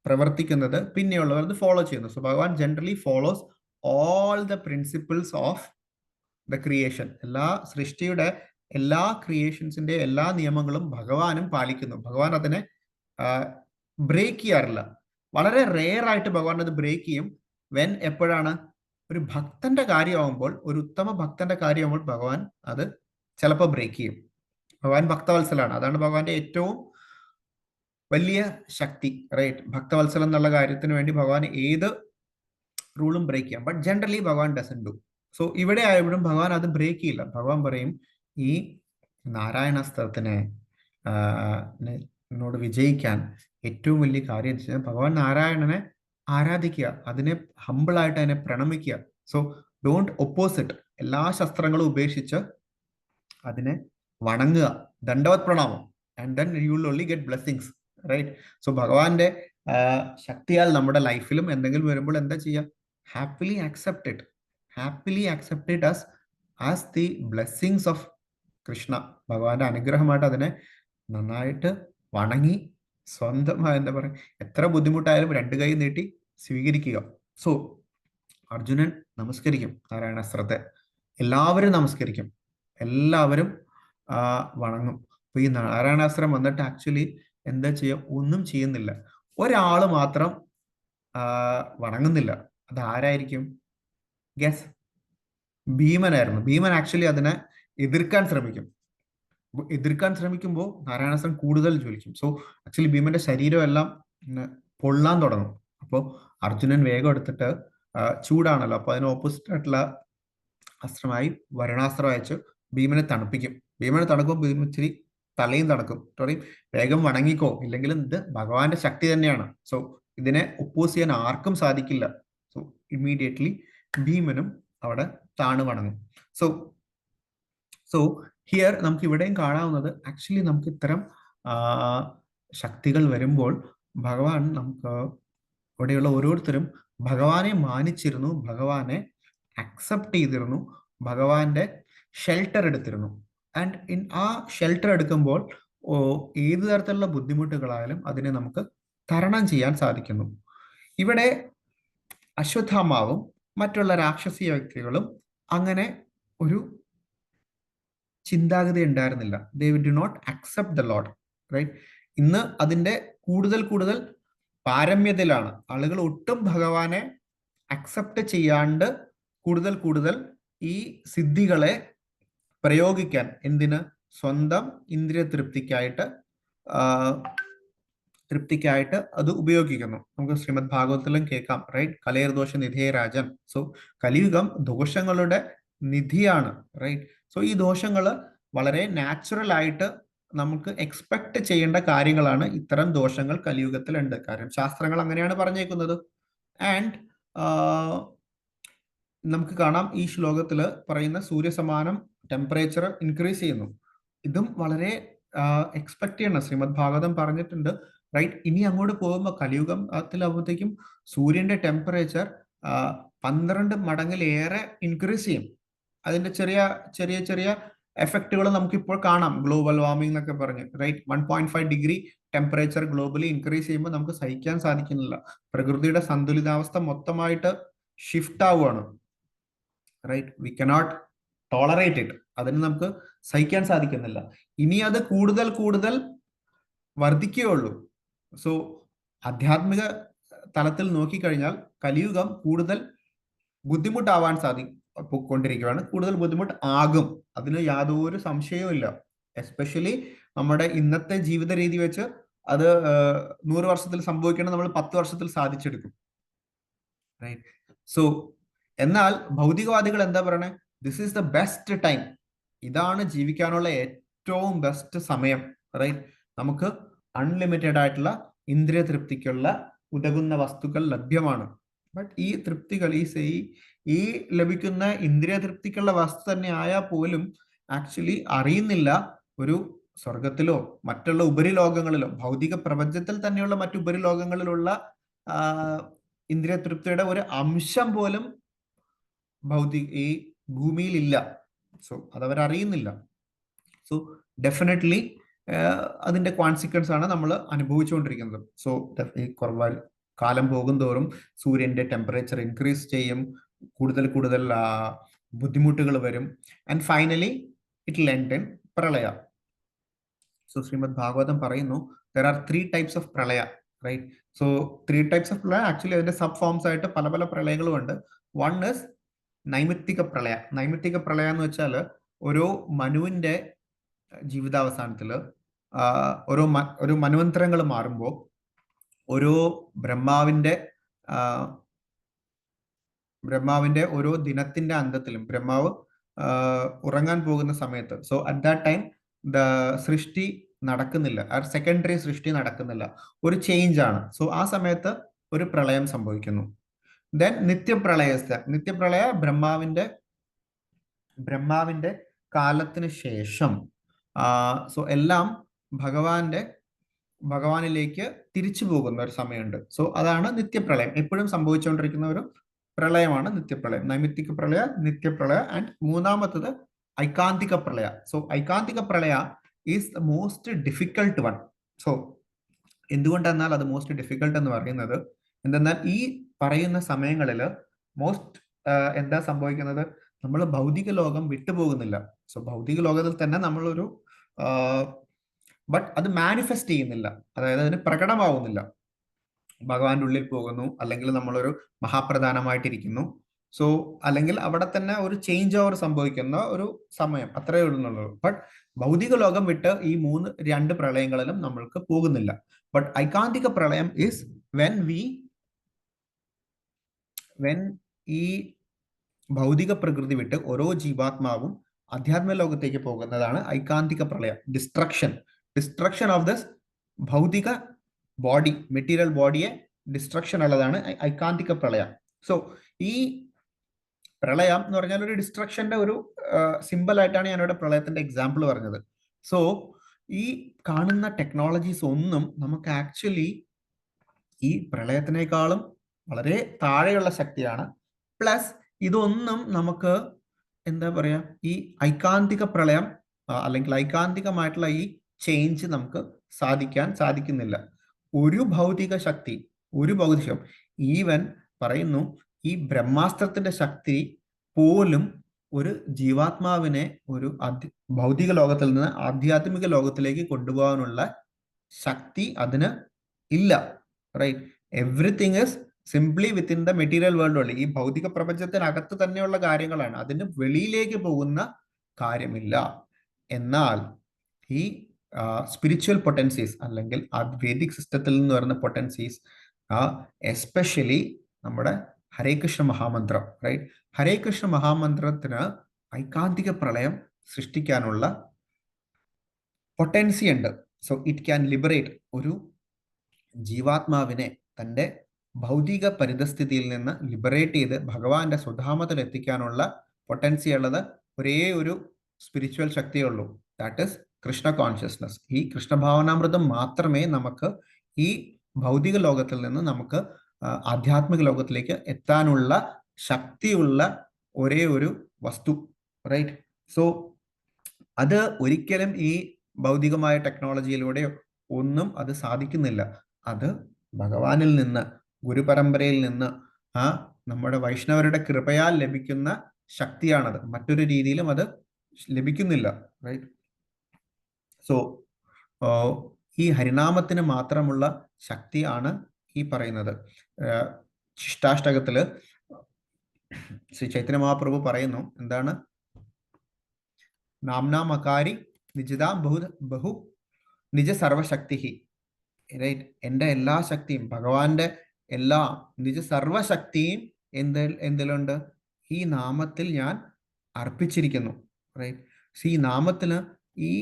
പ്രവർത്തിക്കുന്നത് പിന്നെയുള്ളവർ അത് ഫോളോ ചെയ്യുന്നു. സോ ഭഗവാൻ generally follows all the principles of the creation. എല്ലാ സൃഷ്ടിയുടെ എല്ലാ ക്രിയേഷൻസിന്റെ എല്ലാ നിയമങ്ങളും ഭഗവാനും പാലിക്കുന്നു. ഭഗവാൻ അതിനെ ബ്രേക്ക് ചെയ്യാറില്ല. വളരെ റെയർ ആയിട്ട് ഭഗവാൻ അത് ബ്രേക്ക് ചെയ്യും. എപ്പോഴാണ്? ഒരു ഭക്തന്റെ കാര്യമാകുമ്പോൾ, ഒരു ഉത്തമ ഭക്തന്റെ കാര്യമാകുമ്പോൾ ഭഗവാൻ അത് ചിലപ്പോൾ ബ്രേക്ക് ചെയ്യും. ഭഗവാൻ ഭക്തവത്സലാണ്. അതാണ് ഭഗവാന്റെ ഏറ്റവും വലിയ ശക്തി. റൈറ്റ്. ഭക്തവത്സലം എന്നുള്ള കാര്യത്തിന് വേണ്ടി ഭഗവാൻ ഏത് റൂളും ബ്രേക്ക് ചെയ്യാം. ബട്ട് ജനറലി ഭഗവാൻ ഡസൻ ഡു. സോ ഇവിടെ ആയപ്പോഴും ഭഗവാൻ അത് ബ്രേക്ക് ചെയ്യില്ല. ഭഗവാൻ പറയും, ഈ നാരായണാസ്ത്രത്തിനെ എന്നോട് വിജയിക്കാൻ ഏറ്റവും വലിയ കാര്യം എന്ന് വെച്ചാൽ ഭഗവാൻ നാരായണനെ ആരാധിക്കുക, അതിനെ ഹമ്പിളായിട്ട് അതിനെ പ്രണമിക്കുക. So don't opposite. എല്ലാ ശസ്ത്രങ്ങളും ഉപേക്ഷിച്ച് അതിനെ വണങ്ങുക, ദണ്ഡവത് പ്രണാമം. And then you will only get blessings. Right. So ഭഗവാന്റെ ശക്തിയാൽ നമ്മുടെ ലൈഫിലും എന്തെങ്കിലും വരുമ്പോൾ എന്താ ചെയ്യുക? Happily accept it as the blessings of Krishna ഭഗവാന്റെ അനുഗ്രഹമായിട്ട് അതിനെ നന്നായിട്ട് വണങ്ങി സ്വന്തമായി എന്താ പറയുക, എത്ര ബുദ്ധിമുട്ടായാലും 2 കൈ നീട്ടി സ്വീകരിക്കുക. സോ അർജുനൻ നമസ്കരിക്കും നാരായണാസ്ത്രത്തെ, എല്ലാവരും നമസ്കരിക്കും, എല്ലാവരും വണങ്ങും. അപ്പൊ ഈ നാരായണാസ്ത്രം വന്നിട്ട് ആക്ച്വലി എന്താ ചെയ്യുക, ഒന്നും ചെയ്യുന്നില്ല. ഒരാള് മാത്രം വണങ്ങുന്നില്ല. അത് ആരായിരിക്കും? ഗസ്. ഭീമനായിരുന്നു. ഭീമൻ ആക്ച്വലി അതിനെ എതിർക്കാൻ ശ്രമിക്കുമ്പോൾ നാരായണാസ്ത്രം കൂടുതൽ ജ്വലിക്കും. സോ ആക്ച്വലി ഭീമന്റെ ശരീരം എല്ലാം പൊള്ളാൻ തുടങ്ങും. അപ്പോൾ അർജുനൻ വേഗം എടുത്തിട്ട് ചൂടാണല്ലോ, അപ്പൊ അതിന് ഓപ്പോസിറ്റ് ആയിട്ടുള്ള അസ്ത്രമായി വരുണാസ്ത്രം അയച്ച് ഭീമനെ തണുപ്പിക്കും. ഭീമനെ തണുക്കുമ്പോൾ ഭീമൻ ഇച്ചിരി തലയും തണുക്കും. പറയും വേഗം വണങ്ങിക്കോ, ഇല്ലെങ്കിലും ഇത് ഭഗവാന്റെ ശക്തി തന്നെയാണ്. സോ ഇതിനെ ഒപ്പോസ് ചെയ്യാൻ ആർക്കും സാധിക്കില്ല. സോ ഇമ്മീഡിയറ്റ്ലി ഭീമനും അവിടെ താണു വണങ്ങും. സോ ഹിയർ നമുക്ക് ഇവിടെയും കാണാവുന്നത് ആക്ച്വലി നമുക്ക് ഇത്തരം ശക്തികൾ വരുമ്പോൾ ഭഗവാൻ നമുക്ക് ഇവിടെയുള്ള ഓരോരുത്തരും ഭഗവാനെ മാനിച്ചിരുന്നു, ഭഗവാനെ അക്സെപ്റ്റ് ചെയ്തിരുന്നു, ഭഗവാന്റെ ഷെൽട്ടർ എടുത്തിരുന്നു. ആൻഡ് ആ ഷെൽട്ടർ എടുക്കുമ്പോൾ ഏത് തരത്തിലുള്ള ബുദ്ധിമുട്ടുകളായാലും അതിനെ നമുക്ക് തരണം ചെയ്യാൻ സാധിക്കുന്നു. ഇവിടെ അശ്വത്ഥാമാവും മറ്റുള്ള രാക്ഷസീയ വ്യക്തികളും അങ്ങനെ ഒരു ചിന്താഗതി ഉണ്ടായിരുന്നില്ല. They do not accept the lord, right? ഇന്ന് അതിന്റെ കൂടുതൽ പാരമ്യതയിലാണ്. ആളുകൾ ഒട്ടും ഭഗവാനെ അക്സെപ്റ്റ് ചെയ്യാണ്ട് കൂടുതൽ ഈ സിദ്ധികളെ പ്രയോഗിക്കാൻ, എന്തിന്? സ്വന്തം ഇന്ദ്രിയ തൃപ്തിക്കായിട്ട് അത് ഉപയോഗിക്കുന്നു. നമുക്ക് ശ്രീമദ് ഭാഗവതത്തിലും കേൾക്കാം, റൈറ്റ്? കലേർ ദോഷ നിധിയേ രാജൻ. സോ കലിയുഗം ദോഷങ്ങളുടെ നിധിയാണ്, റൈറ്റ്? സോ ഈ ദോഷങ്ങൾ വളരെ നാച്ചുറൽ ആയിട്ട് നമുക്ക് എക്സ്പെക്ട് ചെയ്യേണ്ട കാര്യങ്ങളാണ്. ഇത്തരം ദോഷങ്ങൾ കലിയുഗത്തിലുണ്ട്, കാര്യം ശാസ്ത്രങ്ങൾ അങ്ങനെയാണ് പറഞ്ഞേക്കുന്നത്. ആൻഡ് നമുക്ക് കാണാം ഈ ശ്ലോകത്തിൽ പറയുന്ന സൂര്യസമാനം ടെമ്പറേച്ചർ ഇൻക്രീസ് ചെയ്യുന്നു. ഇതും വളരെ എക്സ്പെക്ട് ചെയ്യണം. ശ്രീമദ് ഭാഗവതം പറഞ്ഞിട്ടുണ്ട്, റൈറ്റ്? ഇനി അങ്ങോട്ട് പോകുമ്പോൾ കലിയുഗത്തിലാവുമ്പോഴത്തേക്കും സൂര്യന്റെ ടെമ്പറേച്ചർ 12 മടങ്ങിലേറെ ഇൻക്രീസ് ചെയ്യും. അതിന്റെ ചെറിയ എഫക്റ്റുകൾ നമുക്കിപ്പോൾ കാണാം. ഗ്ലോബൽ വാർമിംഗ് എന്നൊക്കെ പറഞ്ഞ്, right? 1.5 degree temperature globally increase ചെയ്യുമ്പോൾ നമുക്ക് സഹിക്കാൻ സാധിക്കുന്നില്ല. പ്രകൃതിയുടെ സന്തുലിതാവസ്ഥ മൊത്തമായിട്ട് ഷിഫ്റ്റ് ആവുകയാണ്, right? We cannot tolerate it. അതിന് നമുക്ക് സഹിക്കാൻ സാധിക്കുന്നില്ല. ഇനി അത് കൂടുതൽ വർദ്ധിക്കുകയുള്ളൂ. സോ ആധ്യാത്മിക തലത്തിൽ നോക്കിക്കഴിഞ്ഞാൽ കലിയുഗം കൂടുതൽ ബുദ്ധിമുട്ടാവാൻ കൊണ്ടിരിക്കുകയാണ്, കൂടുതൽ ബുദ്ധിമുട്ട് ആകും. അതിന് യാതൊരു സംശയവും ഇല്ല. എസ്പെഷ്യലി നമ്മുടെ ഇന്നത്തെ ജീവിത രീതി വെച്ച് അത് 100 വർഷത്തിൽ സംഭവിക്കണം, നമ്മൾ 10 വർഷത്തിൽ സാധിച്ചെടുക്കും, റൈറ്റ്? സോ എന്നാൽ ഭൗതികവാദികൾ എന്താ പറയണേ? This is the best time. ഇതാണ് ജീവിക്കാനുള്ള ഏറ്റവും ബെസ്റ്റ് സമയം, റൈറ്റ്? നമുക്ക് അൺലിമിറ്റഡ് ആയിട്ടുള്ള ഇന്ദ്രിയ തൃപ്തിക്കുള്ള ഉതകുന്ന വസ്തുക്കൾ ലഭ്യമാണ്. ബട്ട് ഈ തൃപ്തികൾ, ഈ ലഭിക്കുന്ന ഇന്ദ്രിയ തൃപ്തിക്കുള്ള വസ്തു തന്നെ ആയാൽ പോലും ആക്ച്വലി അറിയുന്നില്ല ഒരു സ്വർഗത്തിലോ മറ്റുള്ള ഉപരിലോകങ്ങളിലോ, ഭൗതിക പ്രപഞ്ചത്തിൽ തന്നെയുള്ള മറ്റു ഉപരിലോകങ്ങളിലുള്ള ഇന്ദ്രിയ തൃപ്തിയുടെ ഒരു അംശം പോലും ഈ ഭൂമിയിൽ ഇല്ല. സോ അതവരറിയുന്നില്ല. സോ ഡെഫിനറ്റ്ലി അതിന്റെ കോൺസിക്വൻസ് ആണ് നമ്മൾ അനുഭവിച്ചുകൊണ്ടിരിക്കുന്നത്. സോ ഈ കാലം പോകും തോറും സൂര്യന്റെ ടെമ്പറേച്ചർ ഇൻക്രീസ് ചെയ്യും, കൂടുതൽ ബുദ്ധിമുട്ടുകൾ വരും. And finally it will end in പ്രളയ. സോ ശ്രീമദ് ഭാഗവതം പറയുന്നു there are 3 types of പ്രളയ, റൈറ്റ്? സോ 3 types of പ്രളയ ആക്ച്വലി അതിന്റെ സബ് ഫോംസ് ആയിട്ട് പല പ്രളയങ്ങളും ഉണ്ട്. വൺ ഇസ് നൈമിത്തിക പ്രളയ. നൈമിത്തിക പ്രളയ എന്ന് വെച്ചാൽ ഓരോ മനുവിന്റെ ജീവിതാവസാനത്തില് ഓരോ മന്വന്തരങ്ങൾ മാറുമ്പോൾ ഓരോ ബ്രഹ്മാവിന്റെ ഓരോ ദിനത്തിന്റെ അന്തത്തിലും ബ്രഹ്മാവ് ഉറങ്ങാൻ പോകുന്ന സമയത്ത്, so at that time the സൃഷ്ടി നടക്കുന്നില്ല, സെക്കൻഡറി സൃഷ്ടി നടക്കുന്നില്ല, ഒരു ചേഞ്ച് ആണ്. സോ ആ സമയത്ത് ഒരു പ്രളയം സംഭവിക്കുന്നു. ദെൻ നിത്യപ്രളയ ബ്രഹ്മാവിന്റെ കാലത്തിന് ശേഷം സോ എല്ലാം ഭഗവാനിലേക്ക് തിരിച്ചു പോകുന്ന ഒരു സമയമുണ്ട്. സോ അതാണ് നിത്യപ്രളയം. എപ്പോഴും സംഭവിച്ചുകൊണ്ടിരിക്കുന്ന ഒരു പ്രളയമാണ് നിത്യപ്രളയം. നൈമിത്തിക പ്രളയ, നിത്യപ്രളയ. ആൻഡ് മൂന്നാമത്തത് ഐകാന്തിക പ്രളയ. സോ ഐകാന്തിക പ്രളയ is the most difficult one. So എന്തുകൊണ്ടെന്നാൽ അത് മോസ്റ്റ് ഡിഫിക്കൽട്ട് എന്ന് പറയുന്നത് എന്തെന്നാൽ ഈ പറയുന്ന സമയങ്ങളിൽ മോസ്റ്റ് എന്താ സംഭവിക്കുന്നത്, നമ്മൾ ഭൗതിക ലോകം വിട്ടുപോകുന്നില്ല. സോ ഭൗതിക ലോകത്തിൽ തന്നെ നമ്മളൊരു ബട്ട് അത് മാനിഫെസ്റ്റ് ചെയ്യുന്നില്ല, അതായത് അതിന് പ്രകടമാവുന്നില്ല. ഭഗവാന്റെ ഉള്ളിൽ പോകുന്നു, അല്ലെങ്കിൽ നമ്മളൊരു മഹാപ്രധാനമായിട്ടിരിക്കുന്നു. സോ അല്ലെങ്കിൽ അവിടെ തന്നെ ഒരു ചേഞ്ച് ഓവർ സംഭവിക്കുന്ന ഒരു സമയം, അത്രയേ ഉള്ളൂ. ബട്ട് ഭൗതിക ലോകം വിട്ട് ഈ രണ്ട് പ്രളയങ്ങളിലും നമ്മൾക്ക് പോകുന്നില്ല. ബട്ട് ഐകാന്തിക പ്രളയം ഈസ് വെൻ ഈ ഭൗതിക പ്രകൃതി വിട്ട് ഓരോ ജീവാത്മാവും അധ്യാത്മ ലോകത്തേക്ക് പോകുന്നതാണ് ഐകാന്തിക പ്രളയം. ഡിസ്ട്രക്ഷൻ ഓഫ് ദിസ് ഭൗതിക ബോഡി, മെറ്റീരിയൽ ബോഡിയെ ഡിസ്ട്രക്ഷൻ ഉള്ളതാണ് ഐകാന്തിക പ്രളയം. സോ ഈ പ്രളയം എന്ന് പറഞ്ഞാൽ ഒരു ഡിസ്ട്രക്ഷന്റെ ഒരു സിമ്പിൾ ആയിട്ടാണ് ഞാനിവിടെ പ്രളയത്തിന്റെ എക്സാമ്പിൾ പറഞ്ഞത്. സോ ഈ കാണുന്ന ടെക്നോളജീസ് ഒന്നും നമുക്ക് ആക്ച്വലി ഈ പ്രളയത്തിനേക്കാളും വളരെ താഴെയുള്ള ശക്തിയാണ്. പ്ലസ് ഇതൊന്നും നമുക്ക് എന്താ പറയാ, ഈ ഐകാന്തിക പ്രളയം അല്ലെങ്കിൽ ഐകാന്തികമായിട്ടുള്ള ഈ ചേഞ്ച് നമുക്ക് സാധിക്കുന്നില്ല. ഒരു ഭൗതിക ശക്തി, ഈവൻ പറയുന്നു ഈ ബ്രഹ്മാസ്ത്രത്തിന്റെ ശക്തി പോലും ഒരു ജീവാത്മാവിനെ ഒരു ഭൗതിക ലോകത്തിൽ നിന്ന് ആധ്യാത്മിക ലോകത്തിലേക്ക് കൊണ്ടുപോകാനുള്ള ശക്തി അതിന് ഇല്ല. Right? Everything is simply within the material world ഉള്ളു. ഈ ഭൗതിക പ്രപഞ്ചത്തിനകത്ത് തന്നെയുള്ള കാര്യങ്ങളാണ്, അതിന് വെളിയിലേക്ക് പോകുന്ന കാര്യമില്ല. എന്നാൽ ഈ സ്പിരിച്വൽ പൊട്ടൻസീസ് അല്ലെങ്കിൽ വേദിക് സിസ്റ്റത്തിൽ നിന്ന് വരുന്ന പൊട്ടൻസീസ്, എസ്പെഷ്യലി നമ്മുടെ ഹരേ കൃഷ്ണ മഹാമന്ത്രം, റൈറ്റ്? ഹരേ കൃഷ്ണ മഹാമന്ത്രത്തിന് ഐകാന്തിക പ്രളയം സൃഷ്ടിക്കാനുള്ള പൊട്ടൻസി ഉണ്ട്. സോ ഇറ്റ് ക്യാൻ ലിബറേറ്റ് ഒരു ജീവാത്മാവിനെ തൻ്റെ ഭൗതിക പരിതസ്ഥിതിയിൽ നിന്ന് ലിബറേറ്റ് ചെയ്ത് ഭഗവാന്റെ സ്വധാമത്തിൽ എത്തിക്കാനുള്ള പൊട്ടൻസി ഉള്ളത് ഒരേ ഒരു സ്പിരിച്വൽ ശക്തിയേ ഉള്ളൂ, ദാറ്റ് ഇസ് കൃഷ്ണ കോൺഷ്യസ്നസ്. ഈ കൃഷ്ണഭാവനാമൃതം മാത്രമേ നമുക്ക് ഈ ഭൗതിക ലോകത്തിൽ നിന്ന് നമുക്ക് ആധ്യാത്മിക ലോകത്തിലേക്ക് എത്താനുള്ള ശക്തിയുള്ള ഒരേ ഒരു വസ്തു, റൈറ്റ്? സോ അത് ഒരിക്കലും ഈ ഭൗതികമായ ടെക്നോളജിയിലൂടെ ഒന്നും അത് സാധിക്കുന്നില്ല. അത് ഭഗവാനിൽ നിന്ന്, ഗുരുപരമ്പരയിൽ നിന്ന്, നമ്മുടെ വൈഷ്ണവരുടെ കൃപയാൽ ലഭിക്കുന്ന ശക്തിയാണത്. മറ്റൊരു രീതിയിലും അത് ലഭിക്കുന്നില്ല, റൈറ്റ്? സോ ഈ ഹരിനാമത്തിന് മാത്രമുള്ള ശക്തിയാണ് ഈ പറയുന്നത്. ശിഷ്ടാഷ്ടകത്തില് ശ്രീ ചൈതന്യ മഹാപ്രഭു പറയുന്നു, എന്താണ്? നാംനാം അകാരി നിജിതാം ബഹു നിജ സർവശക്തി, റൈറ്റ്? എൻ്റെ എല്ലാ ശക്തിയും, ഭഗവാന്റെ എല്ലാ നിജ സർവശക്തിയും എന്തിലുണ്ട്? ഈ നാമത്തിൽ ഞാൻ അർപ്പിച്ചിരിക്കുന്നു, റൈറ്റ്? ഈ നാമത്തിന് ഈ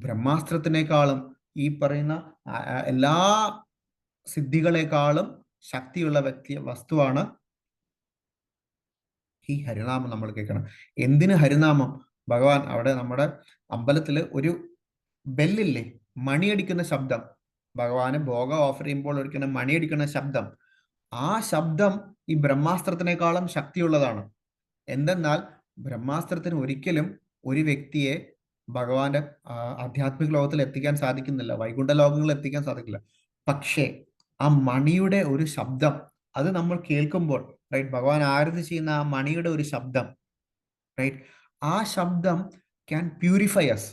ബ്രഹ്മാസ്ത്രത്തിനേക്കാളും ഈ പറയുന്ന എല്ലാ സിദ്ധികളെക്കാളും ശക്തിയുള്ള വസ്തുവാണ് ഈ ഹരിനാമം. നമ്മൾ കേൾക്കണം. എന്തിന് ഹരിനാമം? ഭഗവാൻ അവിടെ നമ്മുടെ അമ്പലത്തിൽ ഒരു ബെല്ലില്ലേ, മണിയടിക്കുന്ന ശബ്ദം, ഭഗവാന് ഭോഗം ഓഫർ ചെയ്യുമ്പോൾ ഒരിക്കുന്ന മണിയടിക്കുന്ന ശബ്ദം, ആ ശബ്ദം ഈ ബ്രഹ്മാസ്ത്രത്തിനേക്കാളും ശക്തിയുള്ളതാണ്. എന്തെന്നാൽ ബ്രഹ്മാസ്ത്രത്തിന് ഒരിക്കലും ഒരു വ്യക്തിയെ ഭഗവാന്റെ ആധ്യാത്മിക ലോകത്തിൽ എത്തിക്കാൻ സാധിക്കുന്നില്ല, വൈകുണ്ഠ ലോകങ്ങളിൽ എത്തിക്കാൻ സാധിക്കില്ല. പക്ഷേ ആ മണിയുടെ ഒരു ശബ്ദം, അത് നമ്മൾ കേൾക്കുമ്പോൾ, റൈറ്റ്, ഭഗവാൻ ആരതി ചെയ്യുന്ന ആ മണിയുടെ ഒരു ശബ്ദം, റൈറ്റ്, ആ ശബ്ദം ക്യാൻ പ്യൂരിഫൈ അസ്,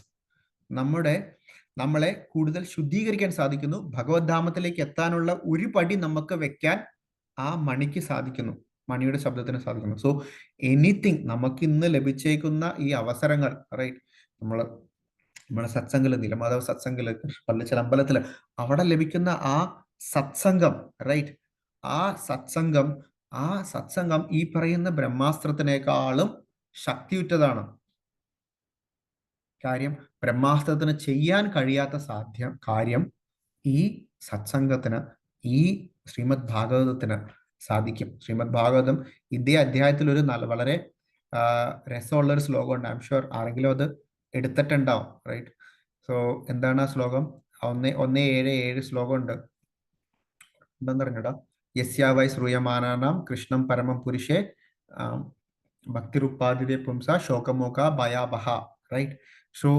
നമ്മളെ കൂടുതൽ ശുദ്ധീകരിക്കാൻ സാധിക്കുന്നു. ഭഗവത് ധാമത്തിലേക്ക് എത്താനുള്ള ഒരു പടി നമുക്ക് വെക്കാൻ ആ മണിക്ക് സാധിക്കുന്നു, മണിയുടെ ശബ്ദത്തിന് സാധിക്കുന്നു. സോ എനിത്തിങ് നമുക്ക് ഇന്ന് ലഭിച്ചേക്കുന്ന ഈ അവസരങ്ങൾ, റൈറ്റ്, നമ്മളെ സത്സംഗില്, നീലമാധവ സത്സംഗില്, പള്ളിച്ചൽ അമ്പലത്തില്, അവിടെ ലഭിക്കുന്ന ആ സത്സംഗം, റൈറ്റ്, ആ സത്സംഗം ഈ പറയുന്ന ബ്രഹ്മാസ്ത്രത്തിനേക്കാളും ശക്തിയുറ്റതാണ്. കാര്യം, ബ്രഹ്മാസ്ത്രത്തിന് ചെയ്യാൻ കഴിയാത്ത കാര്യം ഈ സത്സംഗത്തിന്, ഈ ശ്രീമദ് ഭാഗവതത്തിന് സാധിക്കും. ശ്രീമദ് ഭാഗവതം ഇതേ അധ്യായത്തിൽ ഒരു വളരെ രസമുള്ളൊരു ശ്ലോകമുണ്ട്. ഐ എം ഷുവർ ആരെങ്കിലും അത് എടുത്തിട്ടുണ്ടാവും, റൈറ്റ്? സോ എന്താണ് ആ ശ്ലോകം? 1:7 ശ്ലോകമുണ്ട്. എന്താന്ന് പറഞ്ഞടാ? യസ്യാ വൈ ശ്രൂയമാനാനാം കൃഷ്ണം പരമം പുരുഷേ ഭക്തിരുപാധിതേ പുംസ ശോകമോക ഭയാബഹ. റൈറ്റ്. സോ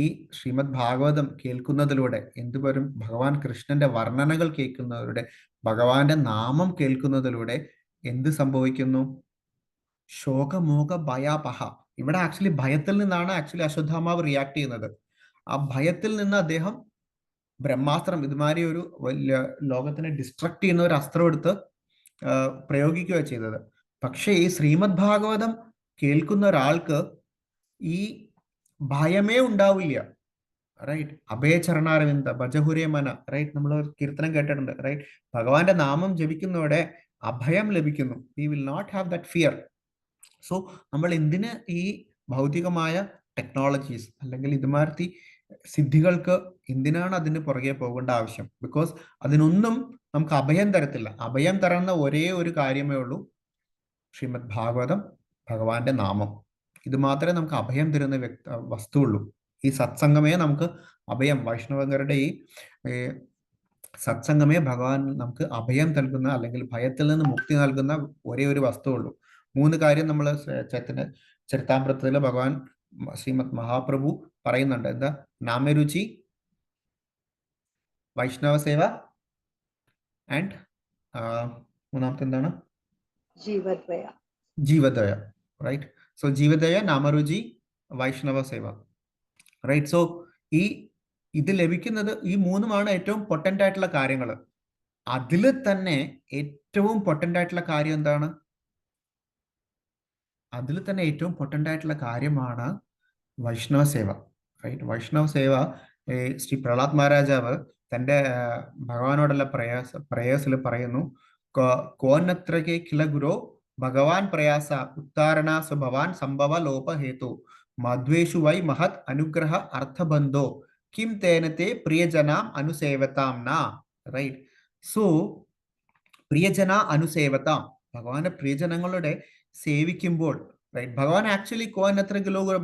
ഈ ശ്രീമദ് ഭാഗവതം കേൾക്കുന്നതിലൂടെ എന്തുവരും? ഭഗവാൻ കൃഷ്ണന്റെ വർണ്ണനകൾ കേൾക്കുന്നതിലൂടെ, ഭഗവാന്റെ നാമം കേൾക്കുന്നതിലൂടെ എന്ത് സംഭവിക്കുന്നു? ശോകമോക ഭയാപഹ. ഇവിടെ ആക്ച്വലി ഭയത്തിൽ നിന്നാണ് ആക്ച്വലി അശ്വത്ഥാമാവ് റിയാക്ട് ചെയ്യുന്നത്. ആ ഭയത്തിൽ നിന്ന് അദ്ദേഹം ബ്രഹ്മാസ്ത്രം, ഇതുമാതിരി ഒരു വലിയ ലോകത്തിനെ ഡിസ്ട്രക്ട് ചെയ്യുന്ന ഒരു അസ്ത്രം എടുത്ത് പ്രയോഗിക്കുക ചെയ്തത്. പക്ഷേ ഈ ശ്രീമദ് ഭാഗവതം കേൾക്കുന്ന ഒരാൾക്ക് ഈ ഭയമേ ഉണ്ടാവില്ല. റൈറ്റ്. അഭയചരണാരവിന്ദ ഭജഹുരേ മന. റൈറ്റ്. നമ്മൾ ഒരു കീർത്തനം കേട്ടിട്ടുണ്ട്. റൈറ്റ്. ഭഗവാന്റെ നാമം ജപിക്കുന്നതോടെ അഭയം ലഭിക്കുന്നു. We will not have that fear. So നമ്മൾ എന്തിന് ഈ ഭൗതികമായ ടെക്നോളജീസ് അല്ലെങ്കിൽ ഇതുമാതിരി സിദ്ധികൾക്ക് എന്തിനാണ് അതിന് പുറകെ പോകേണ്ട ആവശ്യം? ബിക്കോസ് അതിനൊന്നും നമുക്ക് അഭയം തരത്തില്ല. അഭയം തരുന്ന ഒരേ ഒരു കാര്യമേ ഉള്ളൂ, ശ്രീമദ് ഭാഗവതം, ഭഗവാന്റെ നാമം. ഇത് മാത്രമേ നമുക്ക് അഭയം തരുന്ന വസ്തുവുള്ളൂ. ഈ സത്സംഗമേ നമുക്ക് അഭയം, വൈഷ്ണവങ്ങളുടെ ഈ സത്സംഗമേ ഭഗവാൻ നമുക്ക് അഭയം നൽകുന്ന അല്ലെങ്കിൽ ഭയത്തിൽ നിന്ന് മുക്തി നൽകുന്ന ഒരേ ഒരു വസ്തുവുള്ളൂ. 3 കാര്യം നമ്മൾ ചരിതാമൃതത്തിൽ ഭഗവാൻ ശ്രീമദ് മഹാപ്രഭു പറയുന്നുണ്ട്. എന്താ? നാമരുചി, വൈഷ്ണവ സേവ ആൻഡ് മൂന്നാമത്തെ എന്താണ്? ജീവദയ. റൈറ്റ്. സോ ജീവദയ, നാമരുചി, വൈഷ്ണവ സേവ. റൈറ്റ്. സോ ഇത് ലഭിക്കുന്നത് ഈ 3 ഏറ്റവും പൊട്ടന്റ് ആയിട്ടുള്ള കാര്യങ്ങൾ. അതിൽ തന്നെ ഏറ്റവും പൊട്ടന്റ് ആയിട്ടുള്ള കാര്യം എന്താണ്? അതിൽ തന്നെ ഏറ്റവും പൊട്ടന്റ് ആയിട്ടുള്ള കാര്യമാണ് വൈഷ്ണവ സേവ. റൈറ്റ്. വൈഷ്ണവ സേവ ശ്രീ പ്രഹ്ലാദ് മഹാരാജാവ് തൻ്റെ ഭഗവാനോടുള്ള പ്രയാസിൽ പറയുന്നു, കോന്നത്രകെ കില ഗുരോ ഭഗവാൻ പ്രയാസ ഉത്താരണ സ്വഭവാൻ സംഭവ ലോപ ഹേതു മധ്വേഷു വൈ മഹത് അനുഗ്രഹ അർത്ഥബന്ധോ കിം തേനത്തെ പ്രിയജനാം അനുസേവതാം ന. റൈറ്റ്. സോ പ്രിയജന അനുസേവതാം, ഭഗവാന്റെ പ്രിയജനങ്ങളുടെ സേവിക്കുമ്പോൾ, റൈറ്റ്. ഭഗവാൻ ആക്ച്വലി കോന്നത്ര കിലോ ഗുരു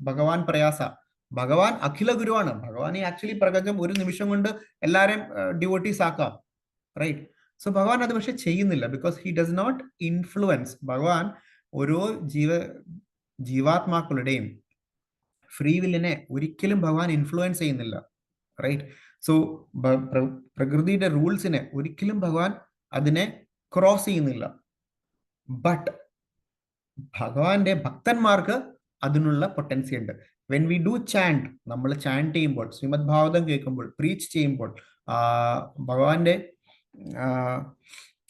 ഭഗവാൻ പ്രയാസ. ഭഗവാൻ അഖില ഗുരുവാണ്. ഭഗവാൻ ആക്ച്വലി പ്രപഞ്ചം ഒരു നിമിഷം കൊണ്ട് എല്ലാവരെയും ഡിവോട്ടീസ് ആക്കാം. റൈറ്റ്. സോ ഭഗവാൻ അത് പക്ഷെ ചെയ്യുന്നില്ല. Because he does not influence. ഭഗവാൻ ഓരോ ജീവാത്മാക്കളുടെയും ഫ്രീ വില്ലിനെ ഒരിക്കലും ഭഗവാൻ ഇൻഫ്ലുവൻസ് ചെയ്യുന്നില്ല. റൈറ്റ്. സോ പ്രകൃതിയുടെ റൂൾസിനെ ഒരിക്കലും ഭഗവാൻ അതിനെ ക്രോസ് ചെയ്യുന്നില്ല. ബട്ട് ഭഗവാന്റെ ഭക്തന്മാർക്ക് അതിനുള്ള പൊട്ടൻസി ഉണ്ട്. വെൻ വി ഡു ചാൻഡ്, നമ്മൾ ചാൻഡ് ചെയ്യുമ്പോൾ, ശ്രീമദ് ഭാഗവതം കേൾക്കുമ്പോൾ, പ്രീച്ച് ചെയ്യുമ്പോൾ, ഭഗവാന്റെ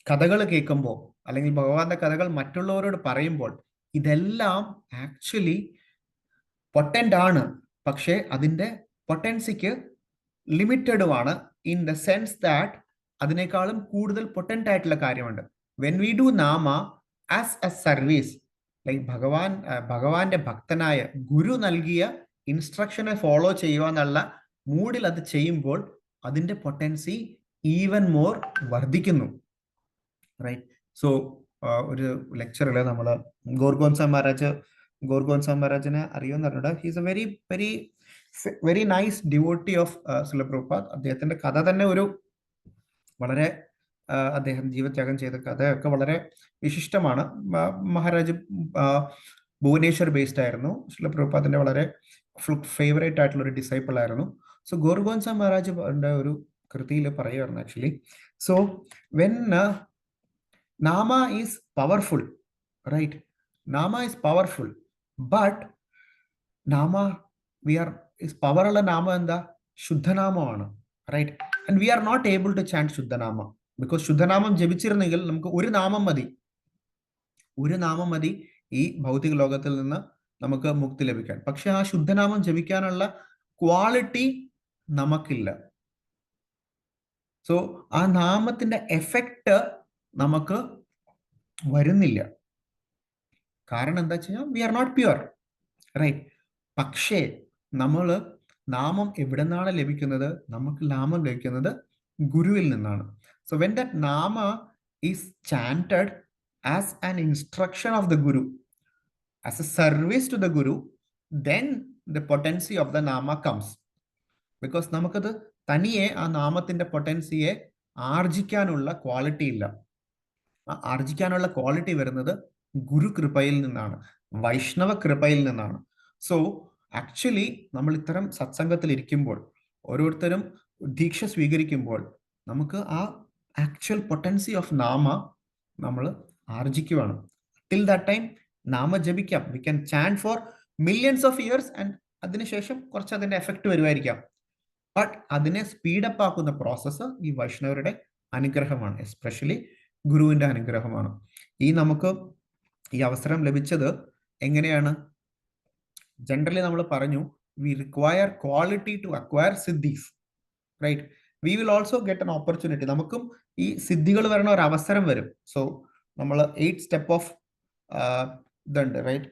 കഥകൾ കേൾക്കുമ്പോൾ, അല്ലെങ്കിൽ ഭഗവാന്റെ കഥകൾ മറ്റുള്ളവരോട് പറയുമ്പോൾ, ഇതെല്ലാം ആക്ച്വലി പൊട്ടന്റ് ആണ്. പക്ഷേ അതിൻ്റെ പൊട്ടൻസിക്ക് ലിമിറ്റഡുമാണ്. ഇൻ ദ സെൻസ് ദാറ്റ് അതിനേക്കാളും കൂടുതൽ പൊട്ടന്റ് ആയിട്ടുള്ള കാര്യമുണ്ട്. വെൻ വി ഡു നാമ ആസ് എ സർവീസ്, ലൈക്ക് ഭഗവാന്റെ ഭക്തനായ ഗുരു നൽകിയ ഇൻസ്ട്രക്ഷനെ ഫോളോ ചെയ്യുക എന്നുള്ള മൂഡിൽ അത് ചെയ്യുമ്പോൾ അതിൻ്റെ പൊട്ടൻസി ഈവൻ മോർ വർദ്ധിക്കുന്നു. റൈറ്റ്. സോ ഒരു ലെക്ചറിൽ നമ്മൾ ഗോർഗോൺസ മഹാരാജിനെ അറിയുമെന്ന് പറഞ്ഞിട്ട്, he's A very very very nice devotee of Srila Prabhupada. അദ്ദേഹത്തിന്റെ കഥ തന്നെ ഒരു വളരെ അദ്ദേഹം ജീവത്യാഗം ചെയ്ത കഥയൊക്കെ വളരെ വിശിഷ്ടമാണ്. മഹാരാജ് ഭുവനേശ്വർ ബേസ്ഡ് ആയിരുന്നു. ശ്രീല പ്രഭുപാദിന്റെ വളരെ ഫേവറേറ്റ് ആയിട്ടുള്ള ഒരു ഡിസൈപ്പിൾ ആയിരുന്നു. സോ ഗോർഗോൺസ മഹാരാജ് ഒരു കൃതിയിൽ പറയുമായിരുന്നു actually. So when nama is powerful, right. Nama is powerful, but nama പവറുള്ള നാമം എന്താ? ശുദ്ധനാമമാണ്. Right. And we are not able to chant shuddhanama. Because ശുദ്ധനാമം ജപിച്ചിരുന്നെങ്കിൽ നമുക്ക് ഒരു നാമം മതി ഈ ഭൗതിക ലോകത്തിൽ നിന്ന് നമുക്ക് മുക്തി ലഭിക്കാൻ. പക്ഷെ ആ ശുദ്ധനാമം ജപിക്കാനുള്ള ക്വാളിറ്റി നമുക്കില്ല. സോ ആ നാമത്തിന്റെ എഫക്റ്റ് നമുക്ക് വരുന്നില്ല. കാരണം എന്താ വെച്ച് കഴിഞ്ഞാൽ we are not pure. Right. പക്ഷേ നമ്മൾ നാമം എവിടെ നിന്നാണ് ലഭിക്കുന്നത്? നമുക്ക് നാമം ലഭിക്കുന്നത് ഗുരുവിൽ നിന്നാണ്. So when that nama is chanted as an instruction of the guru, as a service to the guru, then the potency of the nama comes. Because നമുക്കത് തനിയെ ആ നാമത്തിന്റെ പൊട്ടൻസിയെ ആർജിക്കാനുള്ള ക്വാളിറ്റി ഇല്ല. ആർജിക്കാനുള്ള ക്വാളിറ്റി വരുന്നത് ഗുരു കൃപയിൽ നിന്നാണ്, വൈഷ്ണവ കൃപയിൽ നിന്നാണ്. സോ ആക്ച്വലി നമ്മൾ ഇത്തരം സത്സംഗത്തിൽ ഇരിക്കുമ്പോൾ, ഓരോരുത്തരും ദീക്ഷ സ്വീകരിക്കുമ്പോൾ നമുക്ക് ആ ആക്ച്വൽ പൊട്ടൻസി ഓഫ് നാമ നമ്മൾ ആർജിക്കുവാണ്. ടിൽ ദാറ്റ് ടൈം നാമ ജപിക്കാം, we can chant for millions of years and അതിനുശേഷം കുറച്ച് അതിന്റെ എഫക്റ്റ് വരുമായിരിക്കാം. ബട്ട് അതിനെ സ്പീഡപ്പ് ആക്കുന്ന പ്രോസസ്സ് ഈ വൈഷ്ണവരുടെ അനുഗ്രഹമാണ്, എസ്പെഷ്യലി ഗുരുവിന്റെ അനുഗ്രഹമാണ്. നമുക്ക് ഈ അവസരം ലഭിച്ചത് എങ്ങനെയാണ്? ജനറലി നമ്മൾ പറഞ്ഞു, we require quality to acquire siddhis, right? We will also get an opportunity. നമുക്കും ഈ സിദ്ധികൾ വരണ ഒരു അവസരം വരും. സോ നമ്മൾ 8 സ്റ്റെപ്പ് ഓഫ് ഇതുണ്ട്, റൈറ്റ്?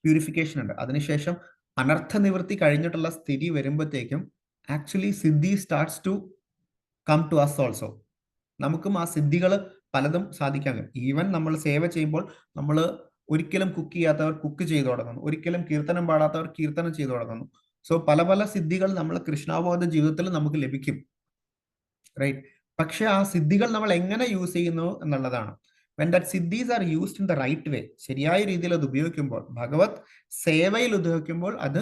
പ്യൂരിഫിക്കേഷൻ ഉണ്ട്. അതിനുശേഷം അനർത്ഥ നിവൃത്തി കഴിഞ്ഞിട്ടുള്ള സ്ഥിതി വരുമ്പോഴത്തേക്കും ആക്ച്വലി സിദ്ധി starts to come to us also. നമുക്കും ആ സിദ്ധികൾ പലതും സാധിക്കാൻ. ഈവൻ നമ്മൾ സേവ ചെയ്യുമ്പോൾ നമ്മൾ ഒരിക്കലും കുക്ക് ചെയ്യാത്തവർ കുക്ക് ചെയ്തു തുടങ്ങുന്നു, ഒരിക്കലും കീർത്തനം പാടാത്തവർ കീർത്തനം ചെയ്തു തുടങ്ങുന്നു. സോ പല പല സിദ്ധികൾ നമ്മൾ കൃഷ്ണാവബോധ ജീവിതത്തിൽ നമുക്ക് ലഭിക്കും, റൈറ്റ്? പക്ഷെ ആ സിദ്ധികൾ നമ്മൾ എങ്ങനെ യൂസ് ചെയ്യുന്നു എന്നുള്ളതാണ്. when that siddhis are used in the right way, ശരിയായ രീതിയിൽ അത് ഉപയോഗിക്കുമ്പോൾ, ഭഗവത് സേവയിൽ ഉപയോഗിക്കുമ്പോൾ അത്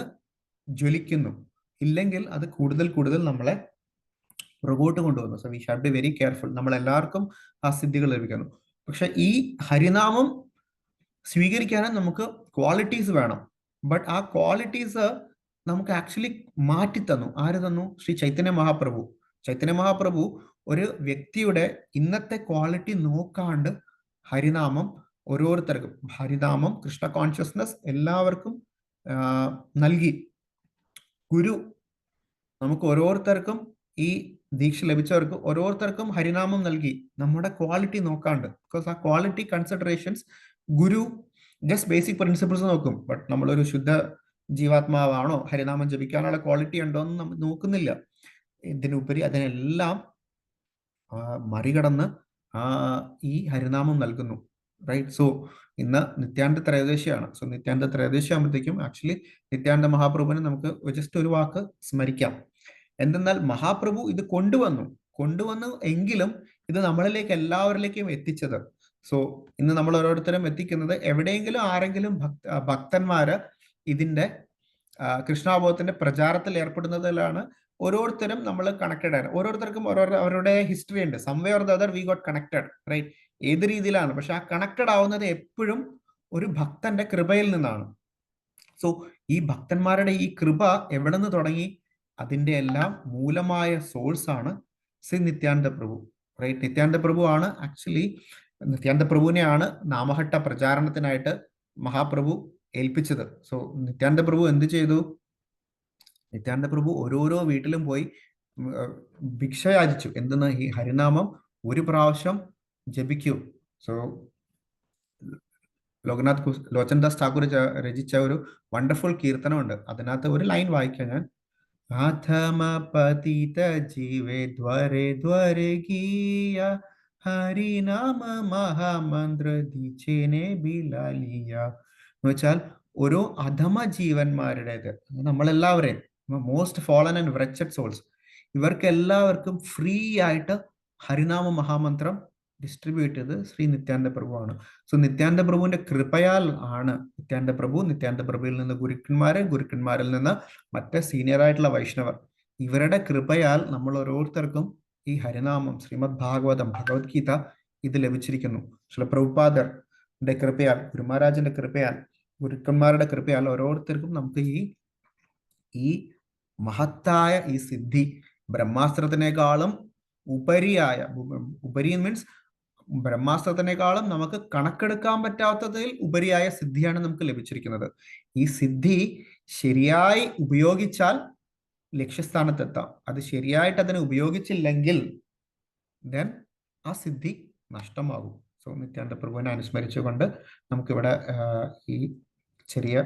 ജ്വലിക്കുന്നു. ഇല്ലെങ്കിൽ അത് കൂടുതൽ കൂടുതൽ നമ്മളെ പുറകോട്ട് കൊണ്ടുവന്നു. So we should be very careful. നമ്മൾ എല്ലാവർക്കും ആ സിദ്ധികൾ ലഭിക്കുന്നു. പക്ഷെ ഈ ഹരിനാമം സ്വീകരിക്കാനും നമുക്ക് ക്വാളിറ്റീസ് വേണം. ബട്ട് ആ ക്വാളിറ്റീസ് നമുക്ക് ആക്ച്വലി മാറ്റി തന്നു. ആര് തന്നു? ശ്രീ ചൈതന്യ മഹാപ്രഭു. ചൈതന്യ മഹാപ്രഭു ഒരു വ്യക്തിയുടെ ഇന്നത്തെ ക്വാളിറ്റി നോക്കാണ്ട് ഹരിനാമം ഓരോരുത്തർക്കും, ഹരിനാമം, കൃഷ്ണ കോൺഷ്യസ്നസ് എല്ലാവർക്കും നൽകി. ഗുരു നമുക്ക് ഓരോരുത്തർക്കും, ഈ ദീക്ഷ ലഭിച്ചവർക്ക് ഓരോരുത്തർക്കും ഹരിനാമം നൽകി, നമ്മുടെ ക്വാളിറ്റി നോക്കാണ്ട്. ബിക്കോസ് ആ ക്വാളിറ്റി കൺസിഡറേഷൻസ് ഗുരു ജസ്റ്റ് ബേസിക് പ്രിൻസിപ്പിൾസ് നോക്കും. ബട്ട് നമ്മളൊരു ശുദ്ധ ജീവാത്മാവാണോ, ഹരിനാമം ജപിക്കാനുള്ള ക്വാളിറ്റി ഉണ്ടോ എന്ന് നമ്മൾ നോക്കുന്നില്ല. ഇതിനുപരി അതിനെല്ലാം മറികടന്ന് ഈ ഹരിനാമം നൽകുന്നു, റൈറ്റ്? സോ ഇന്ന് നിത്യാനന്ദ ത്രയോദശിയാണ്. സോ നിത്യാനന്ദ ത്രയോദശി ആകുമ്പോഴത്തേക്കും ആക്ച്വലി നിത്യാനന്ദ മഹാപ്രഭുവിനെ നമുക്ക് ജസ്റ്റ് ഒരു വാക്ക് സ്മരിക്കാം. എന്തെന്നാൽ മഹാപ്രഭു ഇത് കൊണ്ടുവന്നു എങ്കിലും ഇത് നമ്മളിലേക്ക് എല്ലാവരിലേക്കും എത്തിച്ചത്. സോ ഇന്ന് നമ്മൾ ഓരോരുത്തരും എത്തിക്കുന്നത് എവിടെയെങ്കിലും ആരെങ്കിലും ഭക്തന്മാര് ഇതിന്റെ കൃഷ്ണാബോധത്തിന്റെ പ്രചാരത്തിൽ ഏർപ്പെടുന്നതിലാണ് ഓരോരുത്തരും നമ്മൾ കണക്റ്റഡ് ആണ്. ഓരോരുത്തർക്കും അവരുടെ ഹിസ്റ്ററി ഉണ്ട്. Some way or the other we got connected, right? ഏത് രീതിയിലാണ്, പക്ഷെ ആ കണക്റ്റഡ് ആവുന്നത് എപ്പോഴും ഒരു ഭക്തന്റെ കൃപയിൽ നിന്നാണ്. സോ ഈ ഭക്തന്മാരുടെ ഈ കൃപ എവിടെ നിന്ന് തുടങ്ങി? അതിന്റെ എല്ലാം മൂലമായ സോഴ്സ് ആണ് ശ്രീ നിത്യാനന്ദ പ്രഭു, റൈറ്റ്? നിത്യാനന്ദ പ്രഭു ആണ് ആക്ച്വലി, നിത്യാനന്ദ പ്രഭുവിനെയാണ് നാമഹട്ട പ്രചാരണത്തിനായിട്ട് മഹാപ്രഭു ഏൽപ്പിച്ചത്. സോ നിത്യാനന്ദ പ്രഭു എന്ത് ചെയ്തു? നിത്യാനന്ദ പ്രഭു ഓരോരോ വീട്ടിലും പോയി ഭിക്ഷ യാചിച്ചു. എന്തെന്ന്? ഈ ഹരിനാമം ഒരു പ്രാവശ്യം ജപിക്കൂ. സോ ലോചൻദാസ് ഠാക്കൂർ രചിച്ച ഒരു വണ്ടർഫുൾ കീർത്തനമുണ്ട്. അതിനകത്ത് ഒരു ലൈൻ വായിക്കാം ഞാൻ. അഥമ പതിത ജീവേ ദ്വരെ ദ്വരെ ഗീയ ഹരിനാമ മഹാമന്ത്ര ദിച്ചേനെ ബിലാലിയ. എന്ന് വെച്ചാൽ ഓരോ അധമ ജീവന്മാരുടേത്, നമ്മളെല്ലാവരെയും, മോസ്റ്റ് ഫോളൻ ആൻഡ് വ്രെച്ചഡ് സോൾസ്, ഇവർക്ക് എല്ലാവർക്കും ഫ്രീ ആയിട്ട് ഹരിനാമ മഹാമന്ത്രം ഡിസ്ട്രിബ്യൂട്ട് ചെയ്ത് ശ്രീ നിത്യാനന്ദ പ്രഭുവാണ്. സോ നിത്യാനന്ദ പ്രഭുവിന്റെ കൃപയാൽ ആണ് നിത്യാനന്ദ പ്രഭുവിൽ നിന്ന് ഗുരുക്കന്മാരിൽ നിന്ന് മറ്റേ സീനിയർ ആയിട്ടുള്ള വൈഷ്ണവർ, ഇവരുടെ കൃപയാൽ നമ്മൾ ഓരോരുത്തർക്കും ഈ ഹരിനാമം, ശ്രീമദ് ഭാഗവതം, ഭഗവത്ഗീത ഇത് ലഭിച്ചിരിക്കുന്നു. ശ്രീ പ്രഭുപാദരുടെ കൃപയാൽ, ഗുരുമഹാരാജന്റെ കൃപയാൽ, ഗുരുക്കന്മാരുടെ കൃപയാൽ ഓരോരുത്തർക്കും നമുക്ക് ഈ മഹത്തായ ഈ സിദ്ധി, ബ്രഹ്മാസ്ത്രത്തിനേക്കാളും ഉപരി മീൻസ് ബ്രഹ്മാസ്ത്രത്തിനേക്കാളും നമുക്ക് കണക്കെടുക്കാൻ പറ്റാത്തതിൽ ഉപരിയായ സിദ്ധിയാണ് നമുക്ക് ലഭിച്ചിരിക്കുന്നത്. ഈ സിദ്ധി ശരിയായി ഉപയോഗിച്ചാൽ ലക്ഷ്യസ്ഥാനത്തെത്താം. അത് ശരിയായിട്ട് അതിനെ ഉപയോഗിച്ചില്ലെങ്കിൽ ദെൻ ആ സിദ്ധി നഷ്ടമാകും. സോ നിത്യാനന്ദ പ്രഭുവിനെ അനുസ്മരിച്ചുകൊണ്ട് നമുക്കിവിടെ ഈ ചെറിയ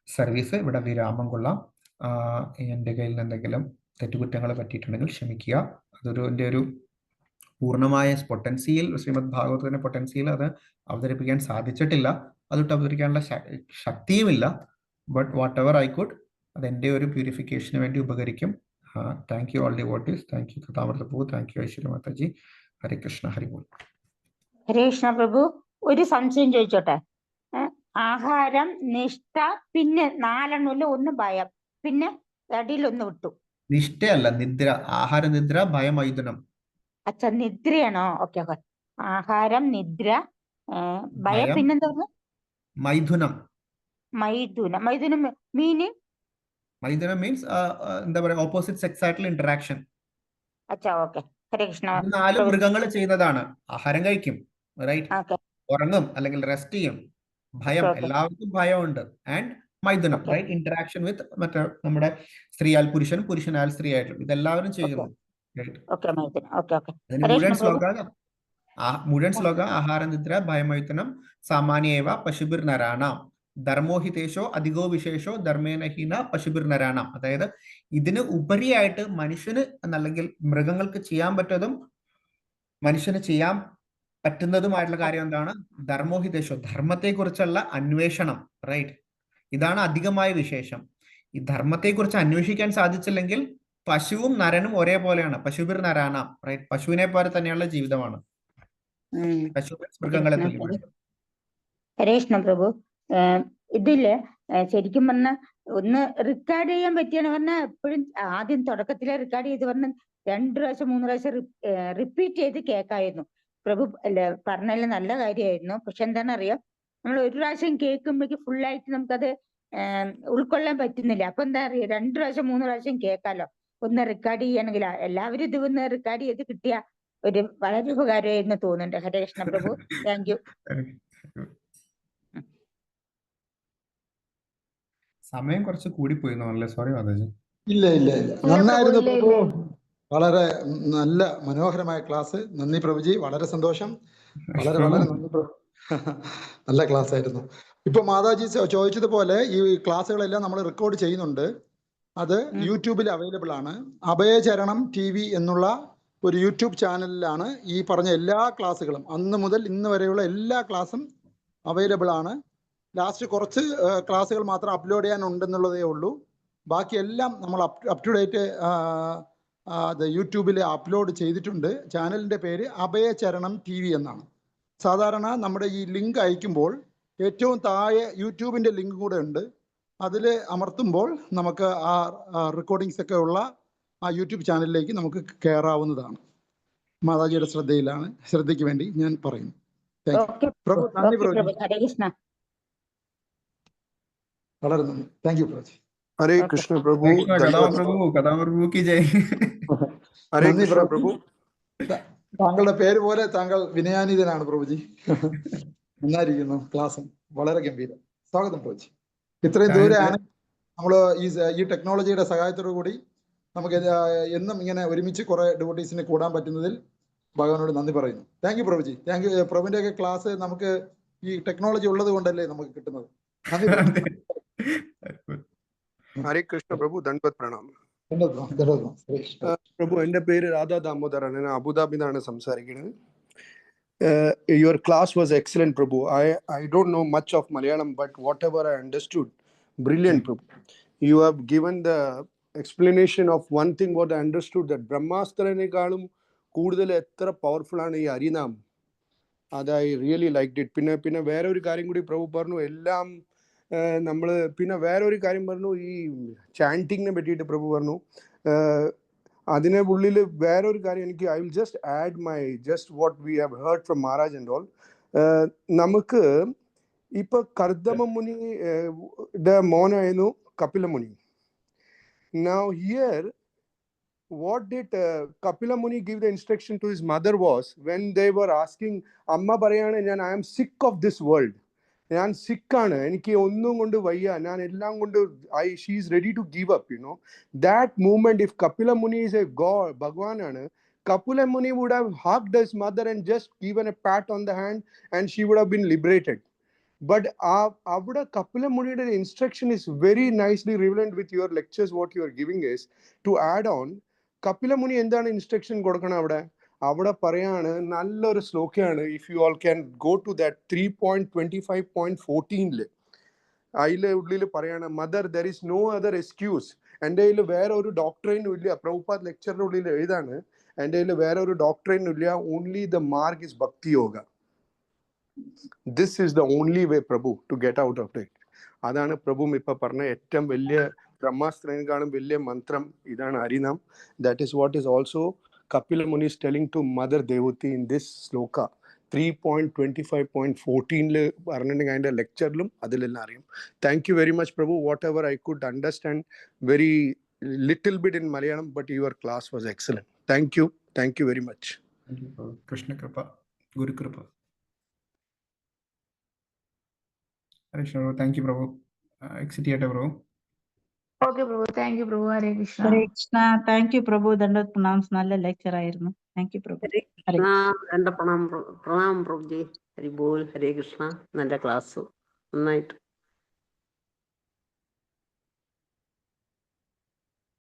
സർവീസ് ഇവിടെ വിരാമം കൊള്ളാം. എൻ്റെ കയ്യിൽ നിന്ന് എന്തെങ്കിലും തെറ്റുകുറ്റങ്ങൾ പറ്റിയിട്ടുണ്ടെങ്കിൽ ക്ഷമിക്കുക. എൻ്റെ ഒരു പൂർണ്ണമായ പൊട്ടൻസിയിൽ, ശ്രീമദ് ഭാഗവതത്തിന്റെ പൊട്ടൻസിയിൽ അത് അവതരിപ്പിക്കാൻ സാധിച്ചിട്ടില്ല, അതൊട്ട് അവതരിക്കാനുള്ള ശക്തിയുമില്ല. But whatever I could, അതെൻ്റെ ഒരു പ്യൂരിഫിക്കേഷന് വേണ്ടി ഉപകരിക്കും. Thank you all devotees. Thank you Kathamrita Prabhu. Thank you Aishwarya Mataji. Hare Krishna. Hari Bol. Hare Krishna Prabhu. ഒരു സംശയം ചോദിച്ചോട്ടെ? ആഹാരം, നിഷ്ഠ, പിന്നെ 4 ഒന്ന് ഭയം, പിന്നെ അടിയിലൊന്ന് വിട്ടു. നിഷ്ഠയല്ല, നിദ്ര. ആഹാര, നിദ്ര, ഭയം, മൈഥുനം. അച്ഛാ, നിദ്രയാണോ? Okay okay. ആഹാരം, നിദ്ര, ഭയം, പിന്നെന്താ? മൈഥുനം. മൈഥുനം. മൈഥുനം മീനിങ്? മൈഥുനം മീൻസ് എന്താ പറയാ, ഓപ്പോസിറ്റ് സെക്സ് ആയിട്ടുള്ള ഇന്ററാക്ഷൻ. അച്ഛാ, ഓക്കെ. ഹരേ കൃഷ്ണ. 4 മൃഗങ്ങൾ ചെയ്യുന്നതാണ്. ആഹാരം കഴിക്കും, റൈറ്റ്, ഉറങ്ങും അല്ലെങ്കിൽ റെസ്റ്റ് ചെയ്യും. ഭയം, എല്ലാവർക്കും ഭയമുണ്ട്. ആൻഡ് മൈഥുനം, റൈറ്റ്, ഇന്ററാക്ഷൻ വിത്ത് മറ്റേ നമ്മുടെ സ്ത്രീയാൽ പുരുഷൻ, പുരുഷനാൽ സ്ത്രീ ആയിട്ടും ഇതെല്ലാവരും ചെയ്യുന്നു. മുഴുവൻ ശ്ലോക ആഹാര, നിദ്ര, ഭയമൈഥുനം സാമാന്യേവ പശുഭിർ നരാണാം ധർമ്മോഹിതേശോ അധികോ വിശേഷോ ധർമ്മേനഹീന പശുഭിർ നരാണാം. അതായത് ഇതിന് ഉപരിയായിട്ട് മനുഷ്യന് അല്ലെങ്കിൽ മൃഗങ്ങൾക്ക് ചെയ്യാൻ പറ്റതും മനുഷ്യന് ചെയ്യാൻ പറ്റുന്നതുമായിട്ടുള്ള കാര്യം എന്താണ്? ധർമ്മോഹിതേശോ, ധർമ്മത്തെക്കുറിച്ചുള്ള അന്വേഷണം, റൈറ്റ്. ഇതാണ് അധികമായ വിശേഷം. ഈ ധർമ്മത്തെക്കുറിച്ച് അന്വേഷിക്കാൻ സാധിച്ചില്ലെങ്കിൽ പശുവും നരനും ഒരേപോലെയാണ്. പശുഭിർ നരാണാം, റൈറ്റ്. പശുവിനെ പോലെ തന്നെയുള്ള ജീവിതമാണ്. മൃഗങ്ങളെ തുല്യമാണ്. ഹരേ കൃഷ്ണ പ്രഭു. ഇതില് ശരിക്കും പറഞ്ഞ ഒന്ന് റെക്കോർഡ് ചെയ്യാൻ പറ്റിയാണ് പറഞ്ഞാൽ എപ്പോഴും ആദ്യം തുടക്കത്തിലെ റെക്കോർഡ് ചെയ്ത് പറഞ്ഞ 2 പ്രാവശ്യം 3 പ്രാവശ്യം റിപ്പീറ്റ് ചെയ്ത് കേൾക്കായിരുന്നു. പ്രഭു പറഞ്ഞാലും നല്ല കാര്യമായിരുന്നു. പക്ഷെ എന്താണെന്നറിയാം, നമ്മൾ ഒരു പ്രാവശ്യം കേൾക്കുമ്പോഴേക്ക് ഫുള്ളായിട്ട് നമുക്കത് ഉൾക്കൊള്ളാൻ പറ്റുന്നില്ല. അപ്പൊ എന്താ അറിയാം, 2 പ്രാവശ്യം 3 പ്രാവശ്യം കേൾക്കാലോ. ഒന്ന് റെക്കോർഡ് ചെയ്യണമെങ്കിൽ എല്ലാവരും ഇത് ഒന്ന് റെക്കോർഡ് ചെയ്ത് കിട്ടിയ ഒരു വളരെ ഉപകാരമായിരുന്നു തോന്നുന്നുണ്ട്. ഹരേ കൃഷ്ണ പ്രഭു. Thank you. സമയം കുറച്ച് കൂടിപ്പോയി. സോറി മാതാജി. ഇല്ല ഇല്ല ഇല്ല, നന്നായിരുന്നു പ്രഭു. വളരെ നല്ല മനോഹരമായ ക്ലാസ്. നന്ദി പ്രഭുജി, വളരെ സന്തോഷം. വളരെ വളരെ നന്ദി പ്രഭു. നല്ല ക്ലാസ് ആയിരുന്നു. ഇപ്പൊ മാതാജി ചോദിച്ചതുപോലെ ഈ ക്ലാസ്സുകളെല്ലാം നമ്മൾ റെക്കോർഡ് ചെയ്യുന്നുണ്ട്. അത് യൂട്യൂബിൽ അവൈലബിൾ ആണ്. അഭയചരണം TV എന്നുള്ള ഒരു യൂട്യൂബ് ചാനലിലാണ് ഈ പറഞ്ഞ എല്ലാ ക്ലാസ്സുകളും അന്ന് മുതൽ ഇന്ന് വരെയുള്ള എല്ലാ ക്ലാസ്സും അവൈലബിൾ ആണ്. ലാസ്റ്റ് കുറച്ച് ക്ലാസ്സുകൾ മാത്രം അപ്ലോഡ് ചെയ്യാനുണ്ടെന്നുള്ളതേ ഉള്ളൂ. ബാക്കിയെല്ലാം നമ്മൾ അപ് ടു ഡേറ്റ് യൂട്യൂബിൽ അപ്ലോഡ് ചെയ്തിട്ടുണ്ട്. ചാനലിൻ്റെ പേര് അഭയചരണം TV എന്നാണ്. സാധാരണ നമ്മുടെ ഈ ലിങ്ക് അയക്കുമ്പോൾ ഏറ്റവും താഴെ യൂട്യൂബിൻ്റെ ലിങ്ക് കൂടെ ഉണ്ട്. അതിൽ അമർത്തുമ്പോൾ നമുക്ക് ആ റെക്കോർഡിങ്സ് ഒക്കെ ഉള്ള ആ യൂട്യൂബ് ചാനലിലേക്ക് നമുക്ക് കയറാവുന്നതാണ്. മാതാജിയുടെ ശ്രദ്ധയ്ക്ക് വേണ്ടി ഞാൻ പറയുന്നു. പ്രഭു, നന്ദി പ്രഭു. വളരെ നന്ദി. Thank you Prabhu. ഹരേ കൃഷ്ണ പ്രഭു. ഹരേ കൃഷ്ണ പ്രഭു. താങ്കളുടെ പേര് പോലെ താങ്കൾ വിനയാനിതനാണ് പ്രഭുജി. നന്നായിരിക്കുന്നു. ക്ലാസ് വളരെ ഗംഭീരം. സ്വാഗതം പ്രഭുജി. ഇത്രയും ദൂരെയാണ് നമ്മൾ ഈ ടെക്നോളജിയുടെ സഹായത്തോടു കൂടി നമുക്ക് എന്നും ഇങ്ങനെ ഒരുമിച്ച് കുറെ ഡിവോട്ടീസിന് കൂടാൻ പറ്റുന്നതിൽ ഭഗവാനോട് നന്ദി പറയുന്നു. Thank you Prabhuji. Thank you. പ്രഭുവിന്റെ ഒക്കെ ക്ലാസ് നമുക്ക് ഈ ടെക്നോളജി ഉള്ളത് കൊണ്ടല്ലേ നമുക്ക് കിട്ടുന്നത്. ഹരേ കൃഷ്ണ പ്രഭു. ദണ്ഡവത് പ്രണാം പ്രഭു. എൻ്റെ പേര് രാധാ ദാമോദരൻ. ഞാൻ അബുദാബിന്നാണ് സംസാരിക്കുന്നത്. Your class was excellent, Prabhu. I don't know much of Malayalam, but whatever I understood, brilliant, Prabhu. You have given the explanation of one thing what I understood, that Brahmastranekalum കൂടുതൽ എത്ര പവർഫുൾ ആണ് ഈ ഹരിനാം. അത് I really liked it. പിന്നെ വേറെ ഒരു കാര്യം കൂടി പ്രഭു പറഞ്ഞു. എല്ലാം നമ്മൾ പിന്നെ വേറെ ഒരു കാര്യം പറഞ്ഞു, ഈ ചാൻറ്റിങ്ങിനെ പറ്റിയിട്ട് പ്രഭു പറഞ്ഞു. അതിനെ ഉള്ളിൽ വേറൊരു കാര്യം എനിക്ക് I will just add my just what we have heard from Maharaj and all. നമുക്ക് ഇപ്പൊ കർദമ മുനിയുടെ മോനായിരുന്നു കപില മുനി. Now here what did Kapila Muni give the instruction to his mother was when they were asking, amma parayana njan I am sick of this world, ഞാൻ സിക്കാണ്, എനിക്ക് ഒന്നും കൊണ്ട് വയ്യ, ഞാൻ എല്ലാം കൊണ്ട് she is ready to give up, you know. That moment, if Kapila Muni is a god, Bhagwan ആണ്, Kapila Muni would have hugged his mother and just given a pat on the hand and she would have been liberated. But avada Kapila Muni's instruction is very nicely relevant with your lectures. What you are giving is to add on, Kapila Muni എന്താണ് instruction കൊടുക്കണം അവിടെ പറയാണ്, നല്ലൊരു ശ്ലോകയാണ്. If you all can go to that 3.25.14 അതിലെ ഉള്ളിൽ പറയാണ്, mother there is no other excuse. എൻ്റെ കയ്യിൽ വേറെ ഒരു ഡോക്ടറിനും ഇല്ല. പ്രഭുപാദ് ലെക്ചറിന്റെ ഉള്ളിൽ എഴുതാണ്, എൻ്റെ കയ്യിൽ വേറെ ഒരു ഡോക്ടറിനും ഇല്ല. ഓൺലി ദ മാർഗ് ഇസ് ഭക്തി yoga. This is the only way, Prabhu, to get out of it. അതാണ് പ്രഭു ഇപ്പൊ പറഞ്ഞ ഏറ്റവും വലിയ ബ്രഹ്മാസ്ത്രേക്കാളും വലിയ മന്ത്രം ഇതാണ് ഹരിനാം. That is what is also Kapila Muni is telling to Mother Devati in this sloka. 3.25.14 പറഞ്ഞിട്ടുണ്ടെങ്കിൽ അതിന്റെ ലെക്ചറിലും അതിലെല്ലാം അറിയും. Thank you very much, Prabhu. Whatever I could understand, very little bit in Malayalam, but your class was excellent. Thank you. Thank you very much. Thank you, Prabhu. Krishna Kripa, Guru Kripa. Hare Krishna, Prabhu. Thank you, Prabhu. Exit theatre, Prabhu. Okay Prabhu, thank you Prabhu. Hare Krishna. Hare Krishna. Thank you Prabhu. Dandavat pranams. നല്ല lecture ആയിരുന്നു. Thank you Prabhu. Hare Hare Krishna. രണ്ട് പ്രണാം പ്രഭുജി. ഹരി ബോൾ. ഹരേ കൃഷ്ണ. നല്ല class നന്നായിട്ട്